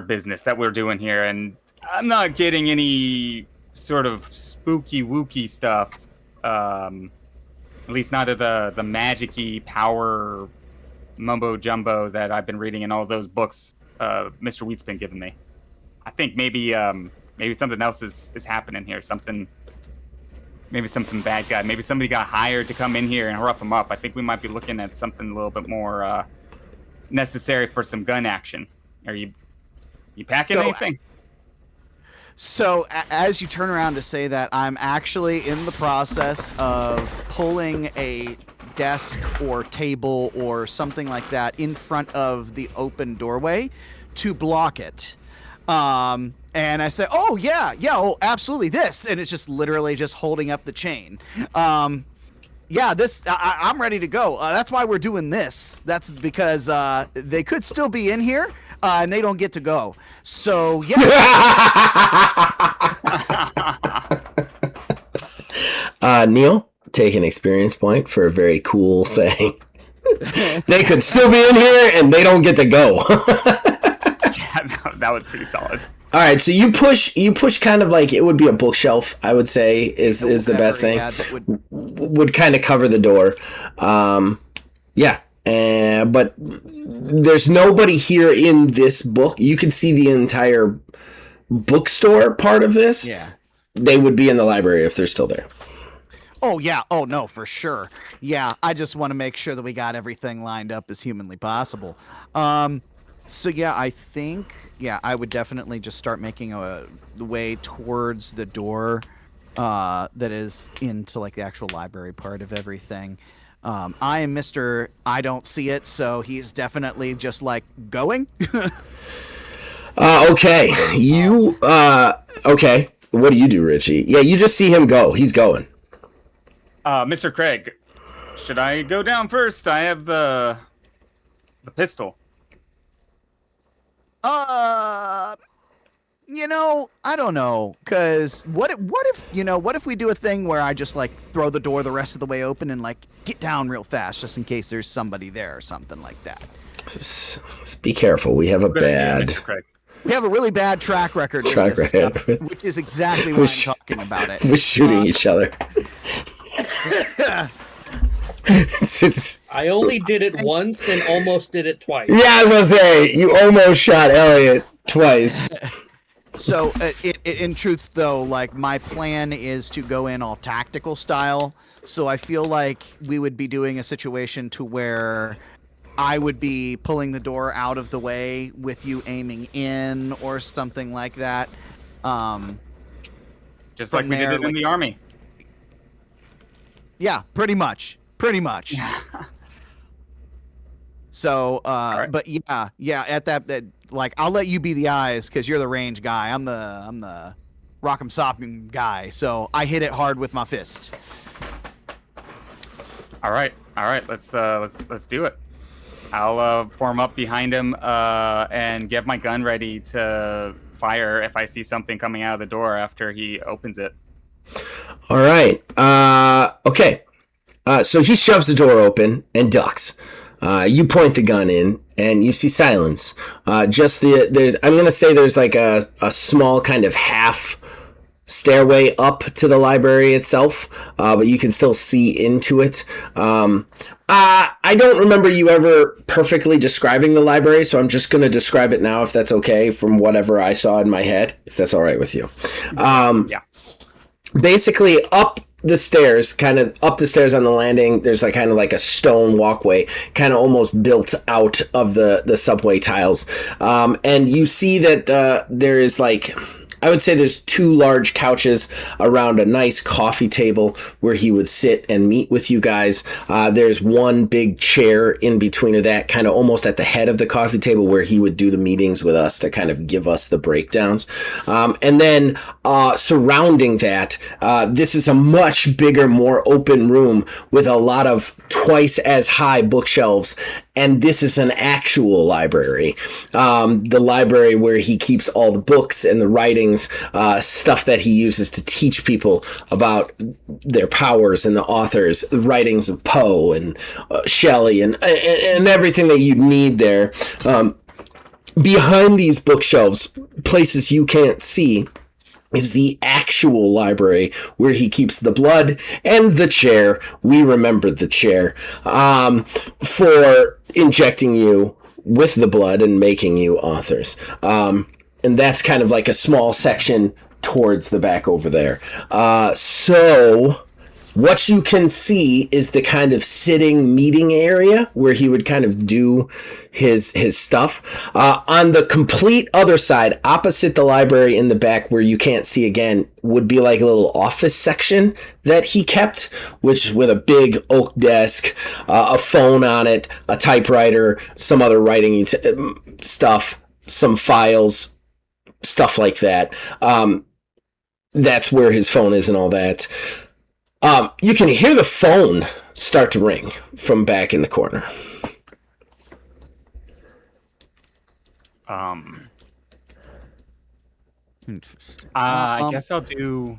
business that we're doing here, and I'm not getting any sort of spooky wooky stuff. At least not of the magic-y power mumbo jumbo that I've been reading in all those books Mr. Wheat's been giving me. I think maybe something else is happening here. Maybe something bad guy. Maybe somebody got hired to come in here and rough them up. I think we might be looking at something a little bit more necessary for some gun action. Are you packing anything? So as you turn around to say that, I'm actually in the process of pulling a desk or table or something like that in front of the open doorway to block it. And I say, oh, absolutely, this. And it's just literally just holding up the chain. I'm ready to go. That's why we're doing this. That's because they could still be in here. And they don't get to go. So, yeah. Neil, take an experience point for a very cool saying. They could still be in here and they don't get to go. That was pretty solid. All right, so you push kind of like it would be a bookshelf, I would say, is the best thing. Yeah, that would kind of cover the door. But there's nobody here in this book. You can see the entire bookstore part of this. Yeah. They would be in the library if they're still there. Oh, yeah. Oh, no, for sure. Yeah, I just want to make sure that we got everything lined up as humanly possible. So, yeah, I think, I would definitely just start making a way towards the door that is into, like, the actual library part of everything. I am Mr. I don't see it, so he's definitely just like going. Okay. Okay. What do you do, Richie? Yeah, you just see him go. He's going. Mr. Craig, should I go down first? I have the pistol. I don't know, cause what if we do a thing where I just like throw the door the rest of the way open and like get down real fast just in case there's somebody there or something like that. Just be careful. We have a bad. Mr. Craig. We have a really bad track record with this stuff, which is exactly why I'm talking about it. We're shooting each other. I only did it once and almost did it twice. Yeah, I was gonna say you almost shot Elliot twice. So, in truth, though, like my plan is to go in all tactical style. So I feel like we would be doing a situation to where I would be pulling the door out of the way with you aiming in or something like that. Just like we did it in the army. Yeah, pretty much. Pretty much. So, right. but yeah. At that, like, I'll let you be the eyes because you're the range guy. I'm the rock'em sock'em guy. So I hit it hard with my fist. All right. Let's do it. I'll form up behind him and get my gun ready to fire if I see something coming out of the door after he opens it. All right. Okay. So he shoves the door open and ducks. You point the gun in, and you see silence. I'm gonna say there's like a small kind of half stairway up to the library itself, but you can still see into it. I don't remember you ever perfectly describing the library, so I'm just gonna describe it now, if that's okay, from whatever I saw in my head, if that's all right with you. Yeah. Basically, up the stairs on the landing, there's like kind of like a stone walkway, kind of almost built out of the subway tiles. And you see that there is like, I would say there's 2 large couches around a nice coffee table where he would sit and meet with you guys. There's one big chair in between of that, kind of almost at the head of the coffee table, where he would do the meetings with us to kind of give us the breakdowns. And then surrounding that, this is a much bigger, more open room with a lot of twice as high bookshelves. And this is an actual library. The library where he keeps all the books and the writings, stuff that he uses to teach people about their powers and the authors, the writings of Poe and Shelley and everything that you need there. Behind these bookshelves, places you can't see, is the actual library where he keeps the blood and the chair. We remembered the chair for injecting you with the blood and making you authors. And that's kind of like a small section towards the back over there. So what you can see is the kind of sitting meeting area where he would kind of do his stuff. On the complete other side, opposite the library in the back where you can't see again, would be like a little office section that he kept, which with a big oak desk, a phone on it, a typewriter, some other writing stuff, some files, stuff like that. That's where his phone is and all that. You can hear the phone start to ring from back in the corner. Interesting. I guess I'll do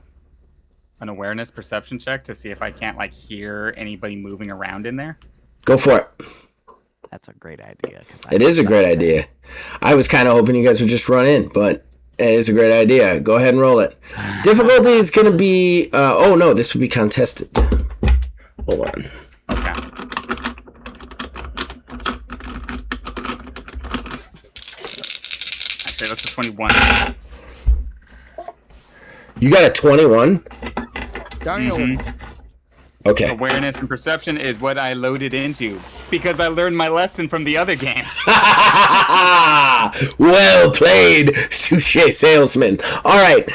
an awareness perception check to see if I can't like hear anybody moving around in there. Go for it. That's a great idea. It is a great idea. I was kind of hoping you guys would just run in, but it is a great idea. Go ahead and roll it. Difficulty is going to be... oh, no, this would be contested. Hold on. Okay. Actually, that's a 21. You got a 21? Mm-hmm. Okay. Awareness and perception is what I loaded into because I learned my lesson from the other game. Well played, touche salesman. All right.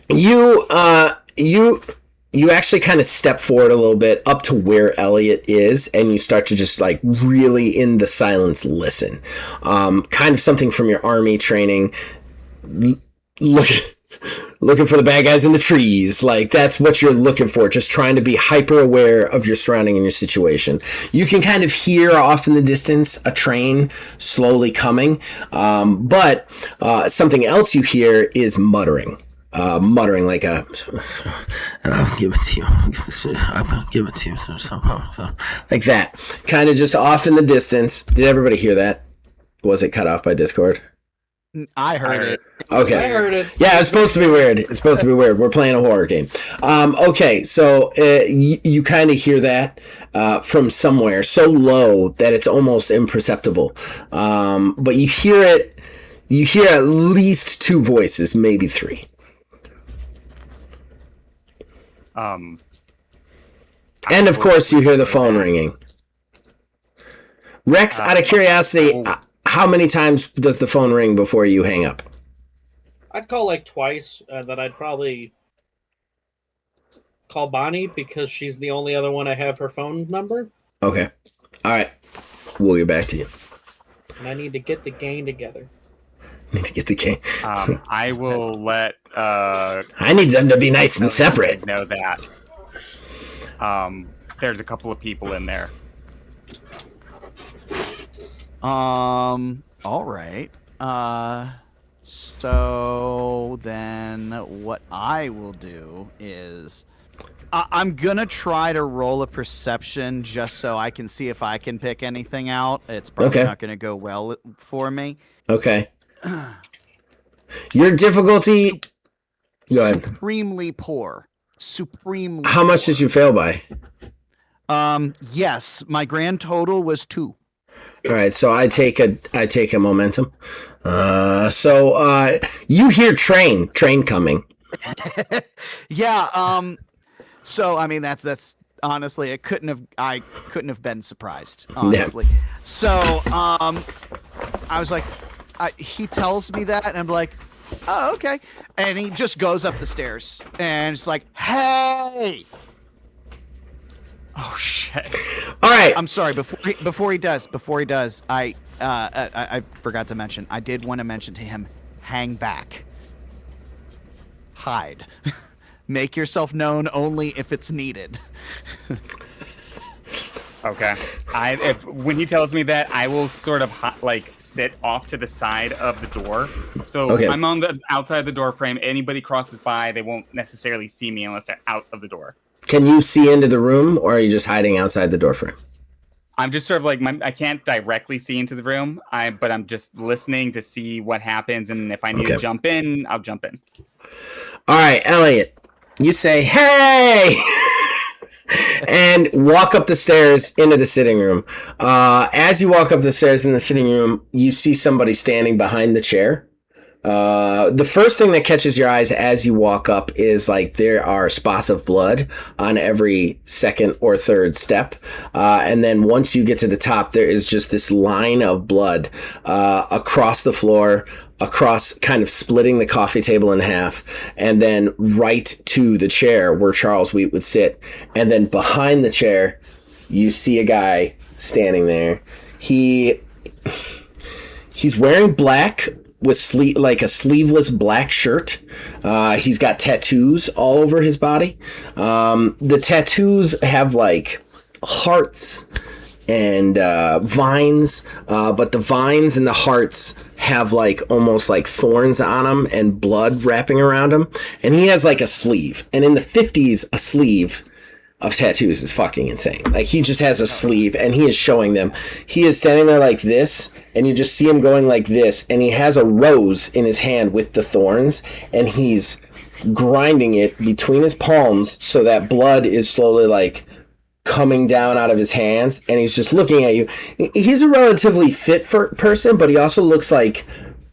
You actually kind of step forward a little bit up to where Elliot is, and you start to just like really in the silence listen. Kind of something from your army training. Looking for the bad guys in the trees. Like, that's what you're looking for. Just trying to be hyper aware of your surrounding and your situation. You can kind of hear off in the distance a train slowly coming. But something else you hear is muttering. Muttering like a... And I'll give it to you. I'll give it to you. Like that. Kind of just off in the distance. Did everybody hear that? Was it cut off by Discord? I heard it. Okay. I heard it. Yeah, it's supposed to be weird. It's supposed to be weird. We're playing a horror game. Okay, so you kind of hear that from somewhere, so low that it's almost imperceptible. But you hear it. You hear at least 2 voices, maybe 3. And of course, you hear the phone ringing. Rex, out of curiosity, how many times does the phone ring before you hang up? I'd call like twice, then I'd probably call Bonnie because she's the only other one I have her phone number. Okay. All right. We'll get back to you. And I need to get the gang together. Need to get the king. I will let. I need them to be nice and separate. Know that. There's a couple of people in there. All right. So then what I will do is I'm gonna try to roll a perception just so I can see if I can pick anything out. It's probably not gonna go well for me. Okay. Your difficulty. Go ahead. Supremely poor. Supremely. How much did you fail by? Yes, my grand total was 2. All right, so I take a momentum. So you hear train coming. Yeah. So I mean, that's honestly, I couldn't have been surprised. Honestly. Yeah. So I was like, he tells me that, and I'm like, oh, okay. And he just goes up the stairs, and it's like, hey. Oh shit! All right. I'm sorry. Before he does, I forgot to mention. I did want to mention to him, hang back, hide, make yourself known only if it's needed. Okay. When he tells me that, I will sort of sit off to the side of the door. So okay. I'm on the outside of the door frame. Anybody crosses by, they won't necessarily see me unless they're out of the door. Can you see into the room, or are you just hiding outside the doorframe? I'm just sort of I can't directly see into the room, but I'm just listening to see what happens, and if I need to jump in, I'll jump in. All right, Elliot, you say, hey! And walk up the stairs into the sitting room. As you walk up the stairs in the sitting room, you see somebody standing behind the chair. The first thing that catches your eyes as you walk up is there are spots of blood on every second or third step. And then once you get to the top, there is just this line of blood, across the floor, across kind of splitting the coffee table in half, and then right to the chair where Charles Wheat would sit. And then behind the chair, you see a guy standing there. He's wearing black with a sleeveless black shirt. He's got tattoos all over his body. The tattoos have hearts and vines, but the vines and the hearts have almost thorns on them and blood wrapping around them. And he has a sleeve. And in the 50s, a sleeve of tattoos is fucking insane. He just has a sleeve and he is showing them. He is standing there like this, and you just see him going like this, and he has a rose in his hand with the thorns, and he's grinding it between his palms so that blood is slowly coming down out of his hands, and he's just looking at you. He's a relatively fit person, but he also looks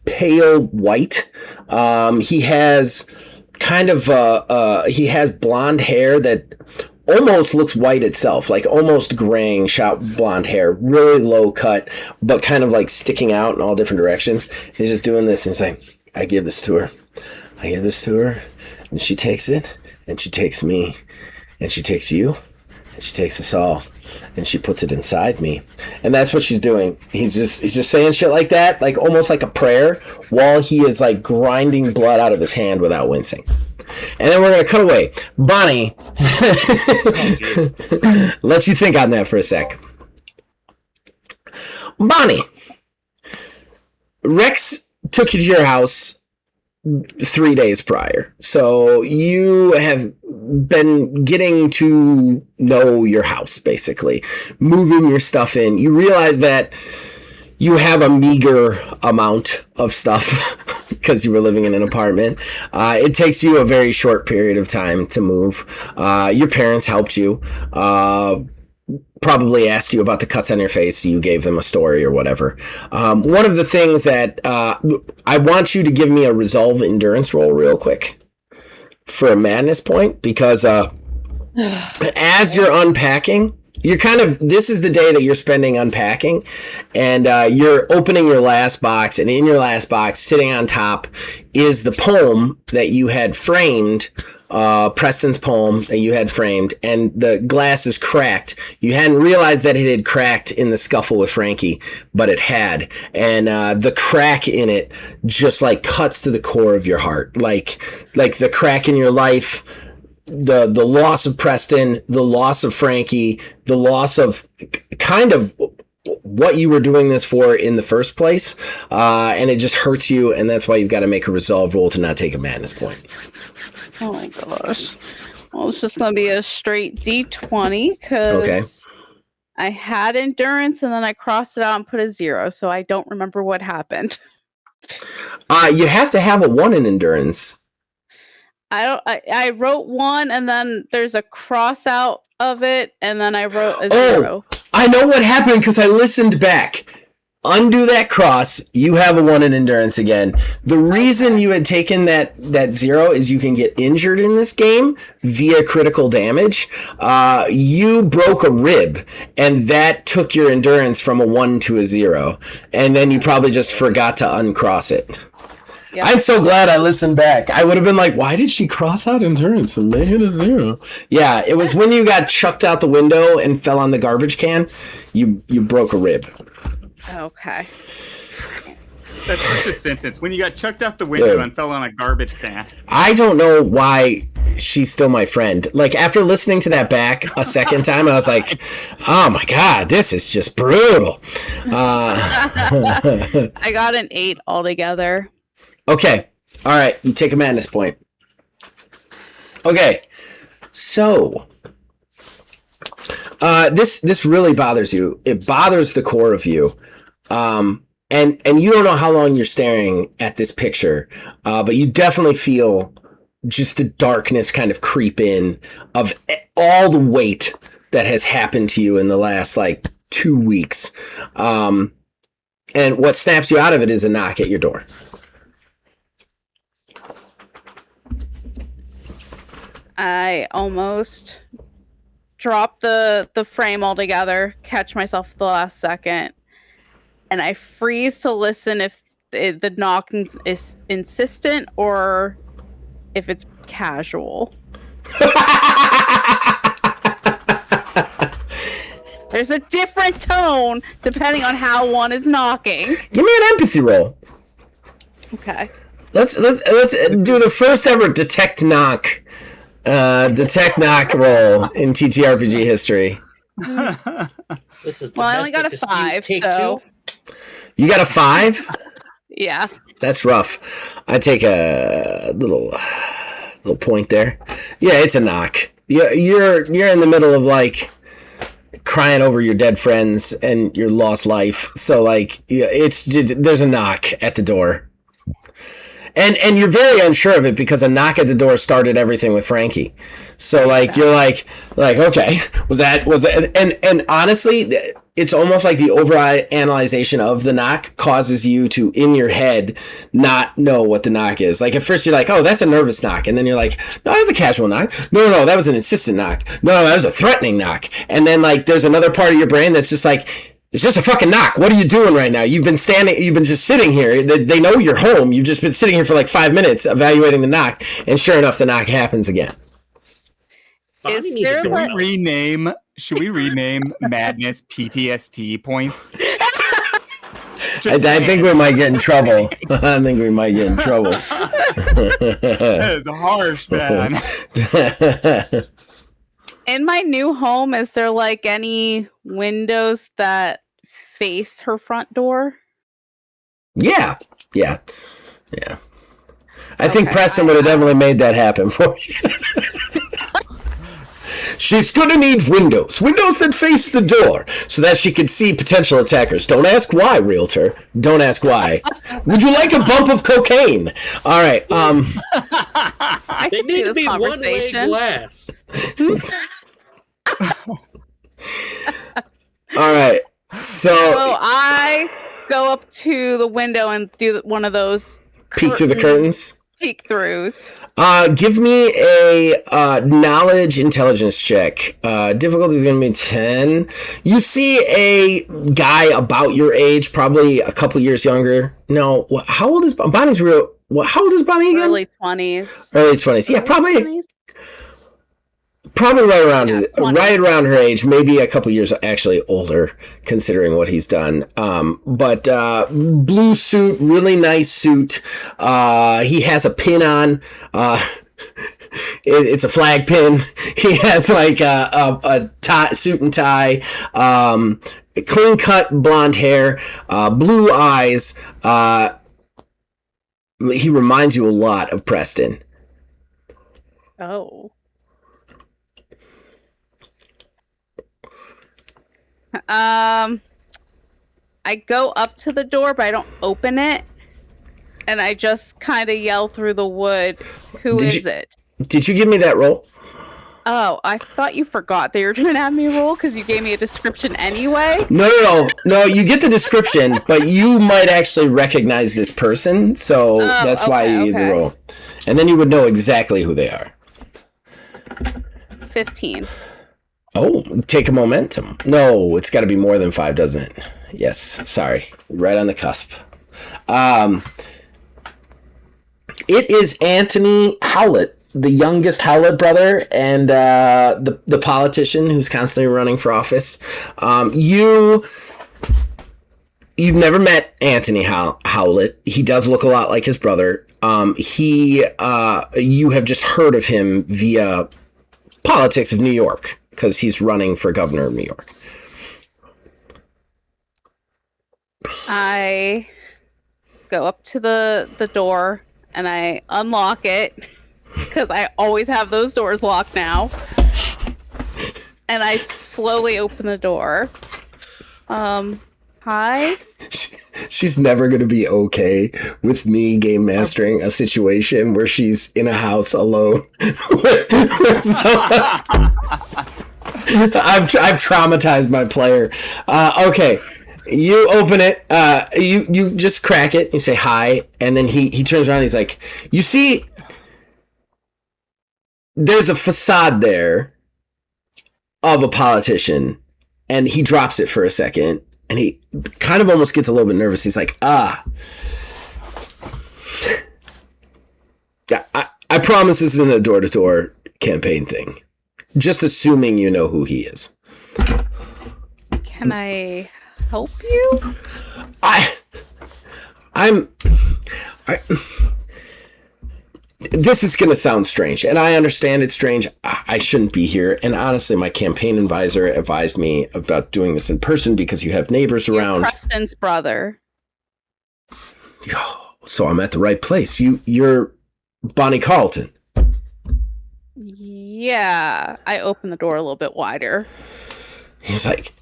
pale white. He has he has blonde hair that almost looks white itself, almost graying shot blonde hair, really low cut, but kind of sticking out in all different directions. He's just doing this and saying, I give this to her. I give this to her. And she takes it, and she takes me, and she takes you, and she takes us all, and she puts it inside me. And that's what she's doing. He's just saying shit like that, almost like a prayer, while he is grinding blood out of his hand without wincing. And then we're going to cut away. Bonnie, let you think on that for a sec. Bonnie, Rex took you to your house 3 days prior. So you have been getting to know your house, basically. Moving your stuff in. You realize that you have a meager amount of stuff because you were living in an apartment. It takes you a very short period of time to move. Your parents helped you. Probably asked you about the cuts on your face. So you gave them a story or whatever. One of the things that I want you to give me a resolve endurance roll real quick for a madness point, because as you're unpacking, you're this is the day that you're spending unpacking, and you're opening your last box, and in your last box, sitting on top, is the poem that you had framed Preston's poem that you had framed, and the glass is cracked. You hadn't realized that it had cracked in the scuffle with Frankie, but it had. And the crack in it just like cuts to the core of your heart. Like the crack in your life, the loss of Preston, the loss of Frankie, the loss of kind of what you were doing this for in the first place, and it just hurts you, and that's why you've got to make a resolve roll to not take a madness point. Oh my gosh. Well, it's just going to be a straight D20 because Okay. I had endurance and then I crossed it out and put a 0, so I don't remember what happened. You have to have a 1 in endurance. I wrote 1 and then there's a cross out of it and then I wrote a 0. I know what happened because I listened back. Undo that cross, you have a 1 in endurance again. The reason you had taken that 0 is you can get injured in this game via critical damage. You broke a rib, and that took your endurance from a 1 to a 0. And then you probably just forgot to uncross it. Yep. I'm so glad I listened back. I would have been like, why did she cross out endurance and make it a 0? Yeah, it was when you got chucked out the window and fell on the garbage can, you broke a rib. Okay. That's such a sentence. When you got chucked out the window and fell on a garbage can. I don't know why she's still my friend. Like, after listening to that back a second time, I was like, oh my God, this is just brutal. I got an 8 altogether. Okay. All right. You take a madness point. Okay. So, this really bothers you. It bothers the core of you. And you don't know how long you're staring at this picture, but you definitely feel just the darkness kind of creep in of all the weight that has happened to you in the last, 2 weeks. And what snaps you out of it is a knock at your door. I almost dropped the frame altogether, catch myself at the last second, and I freeze to listen if the knocking is insistent or if it's casual. There's a different tone depending on how one is knocking. Give me an empathy roll. Okay. Let's do the first ever detect knock roll in TTRPG history. This is Well, I only got a domestic 5, dispute, take so 2. You got a 5? yeah. That's rough. I take a little point there. Yeah, it's a knock. You're in the middle of crying over your dead friends and your lost life. So it's just, there's a knock at the door. And you're very unsure of it because a knock at the door started everything with Frankie. So you're like, okay, was that, and honestly, it's almost like the overanalyzation of the knock causes you to, in your head, not know what the knock is. Like at first you're like, oh, that's a nervous knock. And then you're like, no, that was a casual knock. No, that was an insistent knock. No, that was a threatening knock. And then there's another part of your brain that's just like, it's just a fucking knock. What are you doing right now? You've been just sitting here. They know you're home. You've just been sitting here for 5 minutes evaluating the knock. And sure enough, the knock happens again. Is Bonnie needs there a Should door. we rename Madness PTSD points? I think we might get in trouble. That is harsh, man. In my new home, is there any windows that face her front door? Yeah. I think Preston would have definitely made that happen for you. She's going to need windows that face the door so that she can see potential attackers. Don't ask why, realtor. Don't ask why. Would you like a bump of cocaine? All right. I They can see need to this be one-way conversation. glass. All right. So I go up to the window and do one of those peek through the curtains. peek throughs. Give me a knowledge intelligence check. Difficulty is going to be 10. You see a guy about your age, probably a couple years younger. No, how old is Bonnie's real? How old is Bonnie again? Early 20s. Early 20s. Yeah, probably Probably Yeah, right around her age, maybe a couple years actually older, considering what he's done. But blue suit, really nice suit. He has a pin on. It's a flag pin. He has like a tie, suit and tie. Clean cut blonde hair, blue eyes. He reminds you a lot of Preston. Oh. I go up to the door, but I don't open it. And I just kind of yell through the wood, "Who is it?" Did you give me that roll? Oh, I thought you forgot that you were trying to have me roll because you gave me a description anyway. No, you get the description, but you might actually recognize this person, so that's why you get the roll. And then you would know exactly who they are. 15. Oh, take a momentum. No, it's got to be more than 5, doesn't it? Yes, sorry. Right on the cusp. It is Anthony Howlett, the youngest Howlett brother, and the politician who's constantly running for office. You've never met Anthony Howlett. He does look a lot like his brother. You have just heard of him via politics of New York because he's running for governor of New York. I go up to the door and I unlock it because I always have those doors locked now. And I slowly open the door. Hi? She's never going to be okay with me game mastering a situation where she's in a house alone. I've traumatized my player. Okay. You open it, you just crack it, you say hi, and then he turns around and he's like, you see, there's a facade there of a politician, and he drops it for a second, and he kind of almost gets a little bit nervous. He's like, I promise this isn't a door-to-door campaign thing. Just assuming you know who he is. Can I help you? This is going to sound strange, and I understand it's strange. I shouldn't be here. And honestly, my campaign advisor advised me about doing this in person because you have neighbors around. You're Preston's brother. So I'm at the right place. You're Bonnie Carlton. Yeah. I open the door a little bit wider. He's like,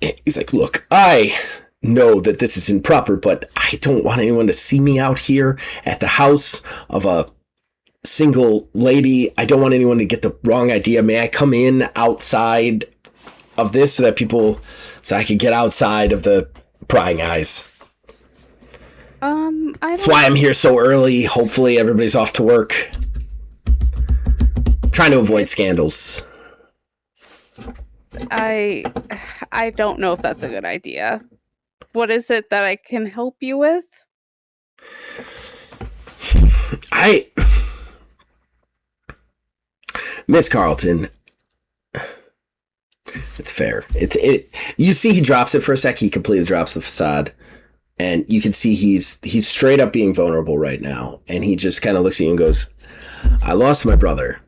look, I know that this is improper, but I don't want anyone to see me out here at the house of a single lady. I don't want anyone to get the wrong idea. May I come in outside of this so I can get outside of the prying eyes? That's why I'm here so early. Hopefully everybody's off to work. I'm trying to avoid scandals. I don't know if that's a good idea. What is it that I can help you with? Miss Carlton, it's fair. You see he drops it for a sec. He completely drops the facade. And you can see he's straight up being vulnerable right now. And he just kind of looks at you and goes, I lost my brother.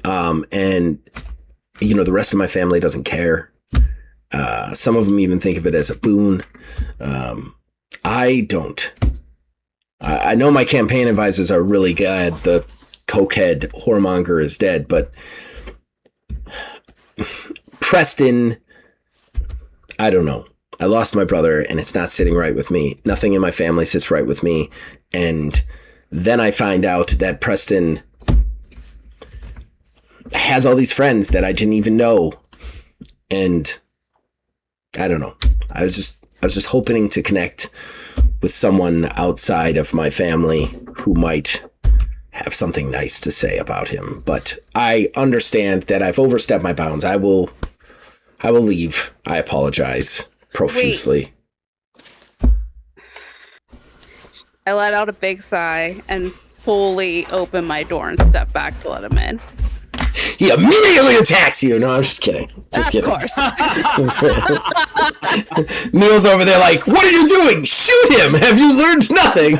And the rest of my family doesn't care. Some of them even think of it as a boon. I don't. I know my campaign advisors are really glad the cokehead whoremonger is dead, but Preston, I don't know. I lost my brother and it's not sitting right with me. Nothing in my family sits right with me. And then I find out that Preston has all these friends that I didn't even know. And I don't know. I was just hoping to connect with someone outside of my family who might have something nice to say about him. But I understand that I've overstepped my bounds. I will leave. I apologize profusely. Wait. I let out a big sigh and fully open my door and step back to let him in. He immediately attacks you. No, I'm just kidding. Just kidding. Of course. Neil's over there like, what are you doing? Shoot him! Have you learned nothing?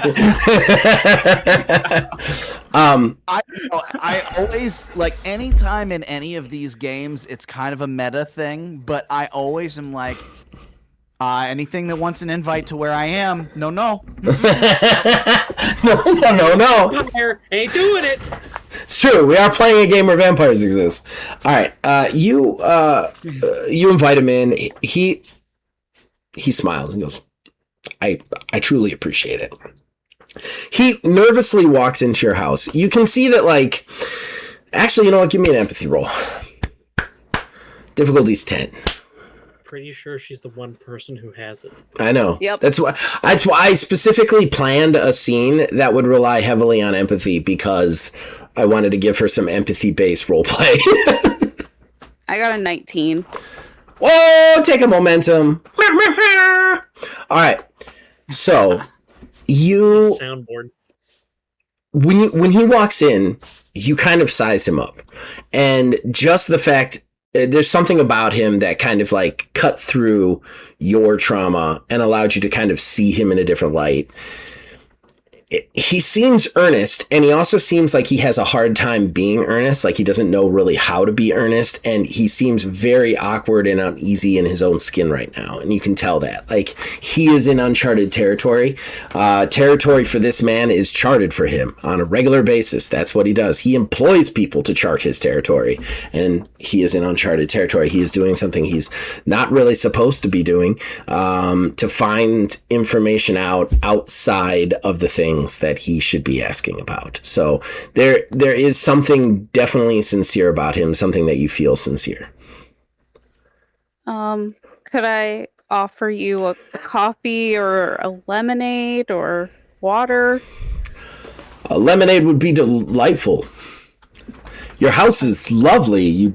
I always, like, anytime in any of these games, it's kind of a meta thing, but I always am like, anything that wants an invite to where I am, no. No. Come here, ain't doing it. It's true. We are playing a game where vampires exist. All right. You invite him in. He smiles and goes, I truly appreciate it. He nervously walks into your house. You can see that, like, actually, you know what? Give me an empathy roll. Difficulty's 10. Pretty sure she's the one person who has it. I know. Yep. That's why I specifically planned a scene that would rely heavily on empathy, because I wanted to give her some empathy-based roleplay. I got a 19. Whoa! Take a momentum. All right. So you Soundboard. when he walks in, you kind of size him up, and just the fact. There's something about him that kind of like cut through your trauma and allowed you to kind of see him in a different light. He seems earnest, and he also seems like he has a hard time being earnest, like he doesn't know really how to be earnest, and he seems very awkward and uneasy in his own skin right now, and you can tell that. Like, he is in uncharted territory. Territory for this man is charted for him on a regular basis. That's what he does. He employs people to chart his territory, and he is in uncharted territory. He is doing something he's not really supposed to be doing, to find information out outside of the things that he should be asking about. So there is something definitely sincere about him, something that you feel sincere. Could I offer you a coffee or a lemonade or water? A lemonade would be delightful. Your house is lovely. He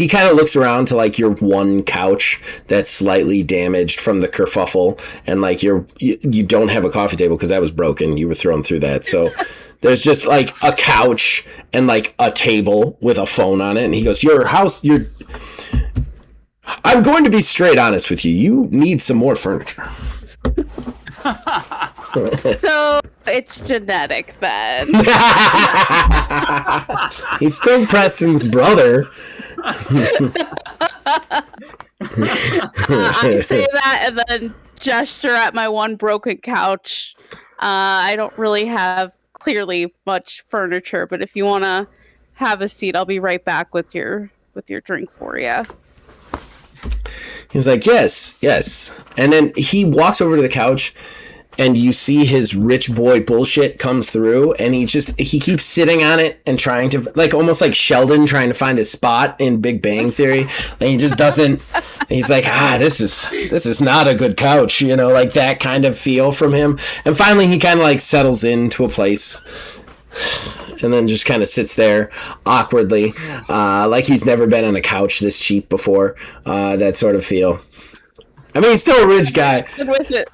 kind of looks around to like your one couch that's slightly damaged from the kerfuffle, and like you don't have a coffee table because that was broken. You were thrown through that. So there's just like a couch and like a table with a phone on it. And he goes, I'm going to be straight honest with you. You need some more furniture. So it's genetic then. He's still Preston's brother. I say that and then gesture at my one broken couch. I don't really have clearly much furniture, but if you want to have a seat, I'll be right back with your drink for you. He's like, yes. And then he walks over to the couch, and you see his rich boy bullshit comes through, and he keeps sitting on it and trying to, like, almost like Sheldon trying to find his spot in Big Bang Theory. And he just doesn't. He's like, this is not a good couch, like that kind of feel from him. And finally, he kind of like settles into a place, and then just kind of sits there awkwardly, like he's never been on a couch this cheap before. That sort of feel. I mean, he's still a rich guy. With it.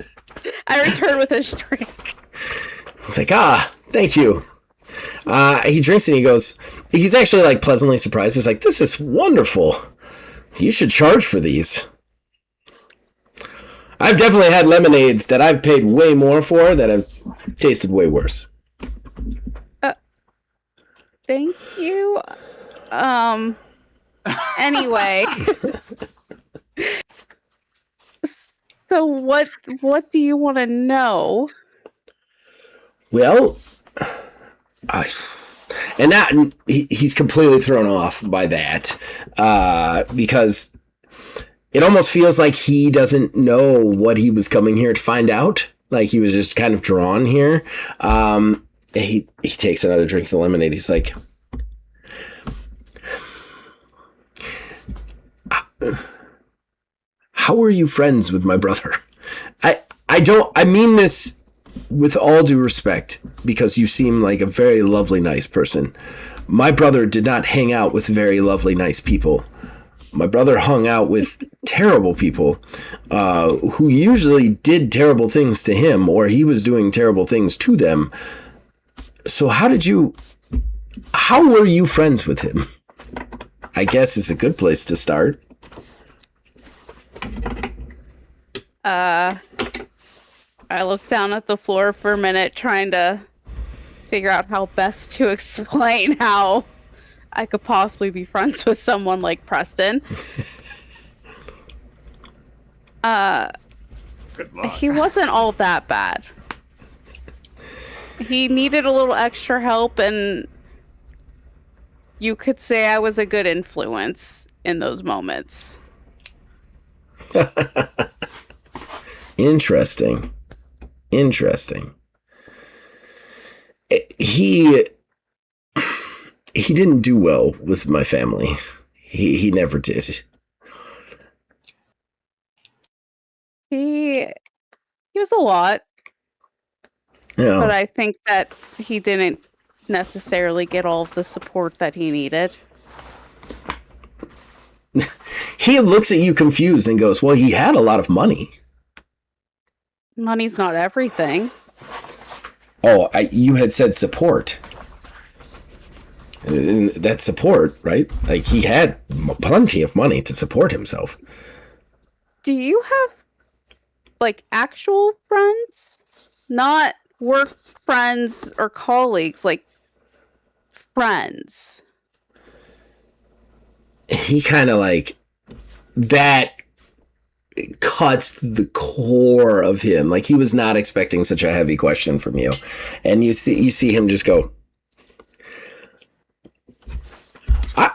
I return with his drink. It's like, thank you. He drinks and he's actually like pleasantly surprised. He's like, this is wonderful. You should charge for these. I've definitely had lemonades that I've paid way more for that have tasted way worse. Thank you. Anyway. So what do you want to know? Well, he's completely thrown off by that, because it almost feels like he doesn't know what he was coming here to find out. Like he was just kind of drawn here. He takes another drink of the lemonade. He's like, how are you friends with my brother? I mean this with all due respect, because you seem like a very lovely, nice person. My brother did not hang out with very lovely, nice people. My brother hung out with terrible people, who usually did terrible things to him, or he was doing terrible things to them. So how were you friends with him? I guess is a good place to start. I look down at the floor for a minute, trying to figure out how best to explain how I could possibly be friends with someone like Preston. Good luck. He wasn't all that bad. He needed a little extra help, and you could say I was a good influence in those moments. Interesting. He didn't do well with my family. He never did. He was a lot, Yeah. but I think that he didn't necessarily get all of the support that he needed. He looks at you confused and goes, well, he had a lot of money. Money's not everything. Oh, you had said support. That's support, right? Like, he had plenty of money to support himself. Do you have, like, actual friends? Not work friends or colleagues, like, friends. He kind of like, that cuts the core of him. Like, he was not expecting such a heavy question from you. And you see him just go,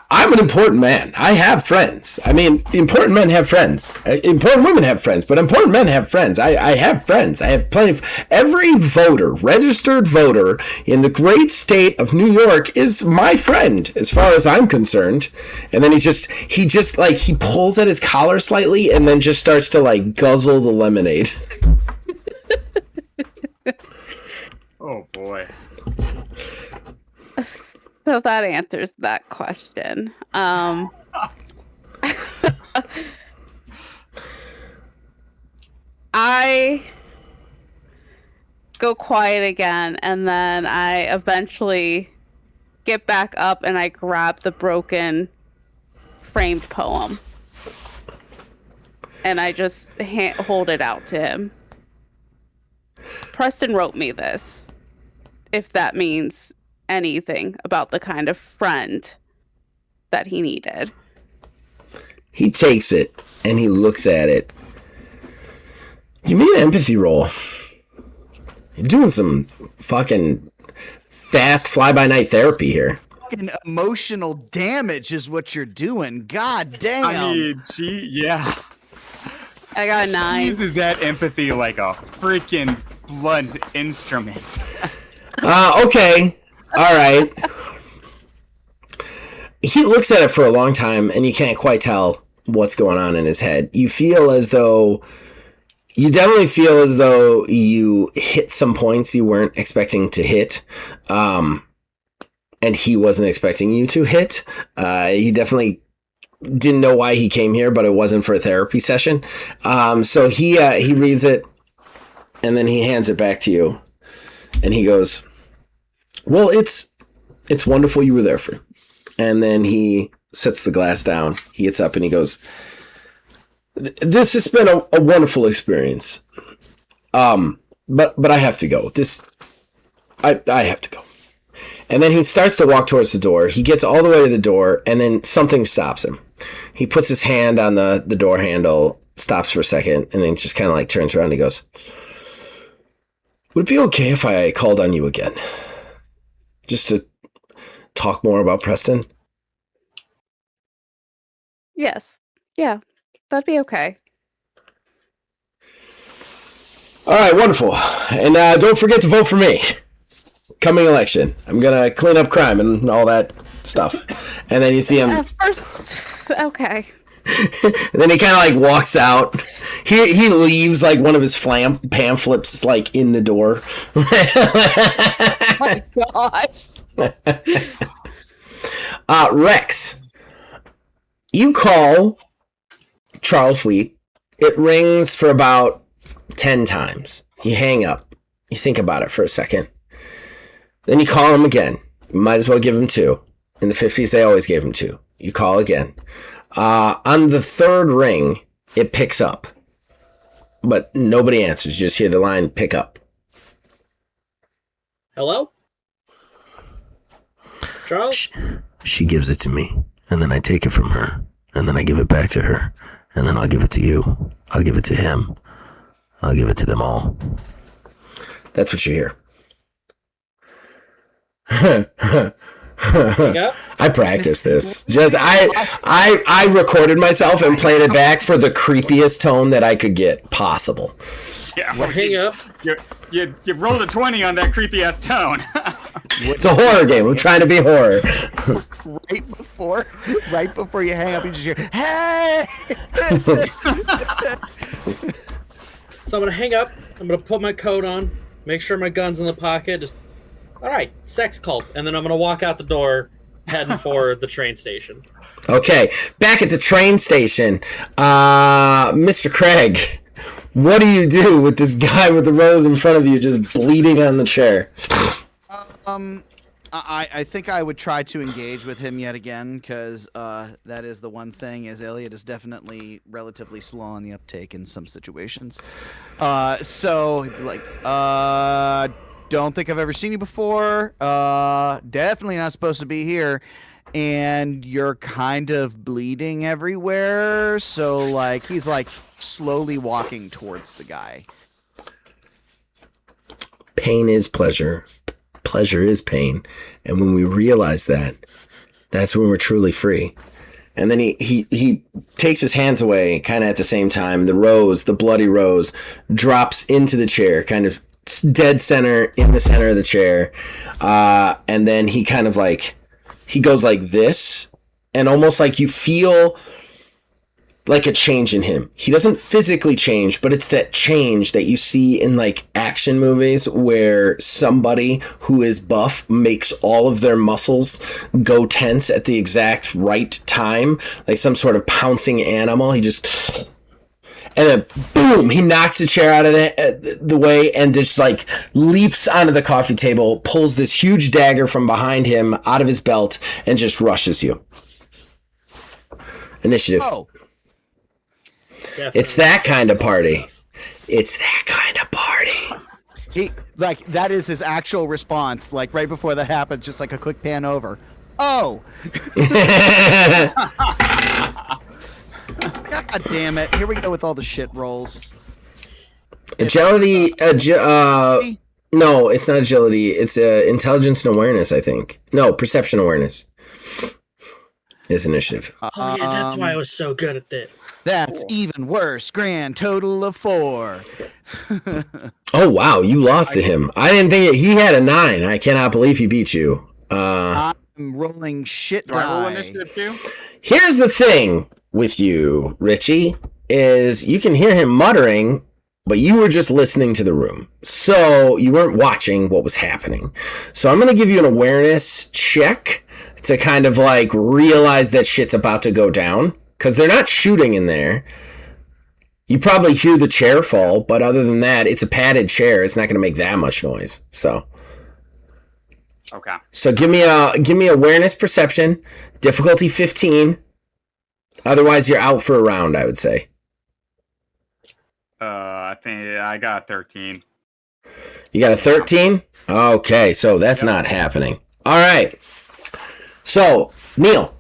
I'm an important man. I have friends. I mean, important men have friends. Important women have friends, but important men have friends. I have friends. I have plenty of... Every voter, registered voter in the great state of New York is my friend, as far as I'm concerned. And then he just like, he pulls at his collar slightly and then just starts to, like, guzzle the lemonade. Oh boy. So that answers that question. I go quiet again, and then I eventually get back up and I grab the broken framed poem. And I just hold it out to him. Preston wrote me this, if that means anything about the kind of friend that he needed. He takes it and he looks at it. Give me an empathy roll. You're doing some fucking fast fly-by-night therapy here. Fucking emotional damage is what you're doing. God damn. I mean, yeah. I got a 9. He uses that empathy like a freaking blunt instrument. Okay. All right. He looks at it for a long time, and you can't quite tell what's going on in his head. You definitely feel as though you hit some points you weren't expecting to hit, and he wasn't expecting you to hit. He definitely didn't know why he came here, but it wasn't for a therapy session. So he reads it, and then he hands it back to you, and he goes, well, it's wonderful you were there for. And then he sets the glass down. He gets up and he goes, this has been a wonderful experience. But I have to go. I have to go. And then he starts to walk towards the door. He gets all the way to the door, and then something stops him. He puts his hand on the door handle, stops for a second, and then just kind of like turns around and he goes, would it be okay if I called on you again? Just to talk more about Preston? Yes. Yeah. That'd be okay. All right, wonderful. And don't forget to vote for me. Coming election. I'm going to clean up crime and all that stuff. And then you see him... First, okay. And then he kind of like walks out. He leaves like one of his pamphlets like in the door. Oh my gosh. Rex, you call Charles Wheat. It rings for about 10 times. You hang up. You think about it for a second. Then you call him again. You might as well give him 2. In the 50s, they always gave him 2. You call again. On the third ring, it picks up. But nobody answers. You just hear the line pick up. Hello? Charles? She gives it to me, and then I take it from her, and then I give it back to her, and then I'll give it to you. I'll give it to him. I'll give it to them all. That's what you hear. Yeah? I practiced this. Just I recorded myself and played it back for the creepiest tone that I could get possible. Yeah, Hang up. You rolled a 20 on that creepy ass tone. It's a horror game. I'm trying to be horror. Right before you hang up, you just hear, "Hey!" So I'm gonna hang up. I'm gonna put my coat on, make sure my gun's in the pocket. Just, all right, sex cult, and then I'm gonna walk out the door, heading for the train station. Okay, back at the train station, Mr. Craig, what do you do with this guy with the rose in front of you just bleeding on the chair? I think I would try to engage with him yet again, because that is the one thing, is Elliot is definitely relatively slow on the uptake in some situations. So he'd be like, don't think I've ever seen you before. Definitely not supposed to be here. And you're kind of bleeding everywhere. So like he's like slowly walking towards the guy. Pain is pleasure. Pleasure is pain. And when we realize that, that's when we're truly free. And then he takes his hands away kind of at the same time. The rose, the bloody rose, drops into the chair, kind of dead center in the center of the chair. And then he kind of like, he goes like this, and almost like you feel like a change in him. He doesn't physically change, but it's that change that you see in like action movies where somebody who is buff makes all of their muscles go tense at the exact right time, like some sort of pouncing animal. He just, and then boom, he knocks the chair out of the way and just like leaps onto the coffee table, pulls this huge dagger from behind him out of his belt, and just rushes you. Initiative. Oh. Definitely. It's that kind of party. It's that kind of party. He like that is his actual response. Like right before that happens, just like a quick pan over. Oh. God damn it! Here we go with all the shit rolls. Agility. No, it's not agility. It's intelligence and awareness. I think. No, perception awareness. Is initiative. Oh yeah, that's why I was so good at this. That's even worse. Grand total of 4. Oh wow, you lost to him. I didn't think he had a 9. I cannot believe he beat you. I'm rolling shit Do I roll die. initiative too? Here's the thing with you, Richie, is you can hear him muttering, but you were just listening to the room. So you weren't watching what was happening. So I'm going to give you an awareness check to kind of like realize that shit's about to go down. Because they're not shooting in there. You probably hear the chair fall, but other than that, it's a padded chair. It's not going to make that much noise. So Okay. So give me awareness perception, difficulty 15. Otherwise, you're out for a round, I would say. I think I got 13. You got a 13? Okay, so that's not happening. All right. So, Neil.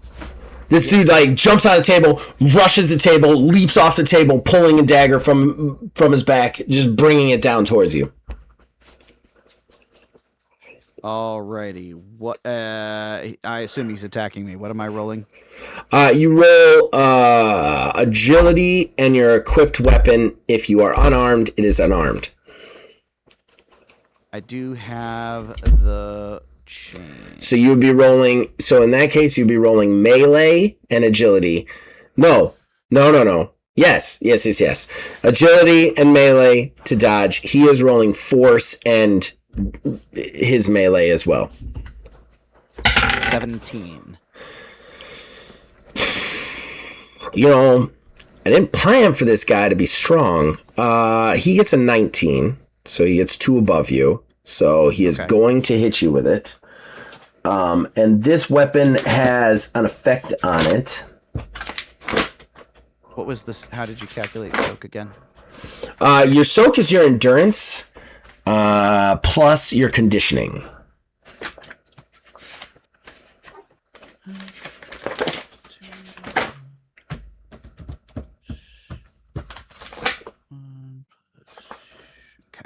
This dude like jumps on the table, rushes the table, leaps off the table, pulling a dagger from his back, just bringing it down towards you. Alrighty. What? I assume he's attacking me. What am I rolling? You roll agility and your equipped weapon. If you are unarmed, it is unarmed. I do have the chain. So you'd be rolling. So in that case, you'd be rolling melee and agility. No. Yes. Agility and melee to dodge. He is rolling force and his melee as well. 17. You know, I didn't plan for this guy to be strong. He gets a 19, so he gets 2 above you. So he is going to hit you with it. And this weapon has an effect on it. What was this? How did you calculate soak again? Your soak is your endurance plus your conditioning. Okay.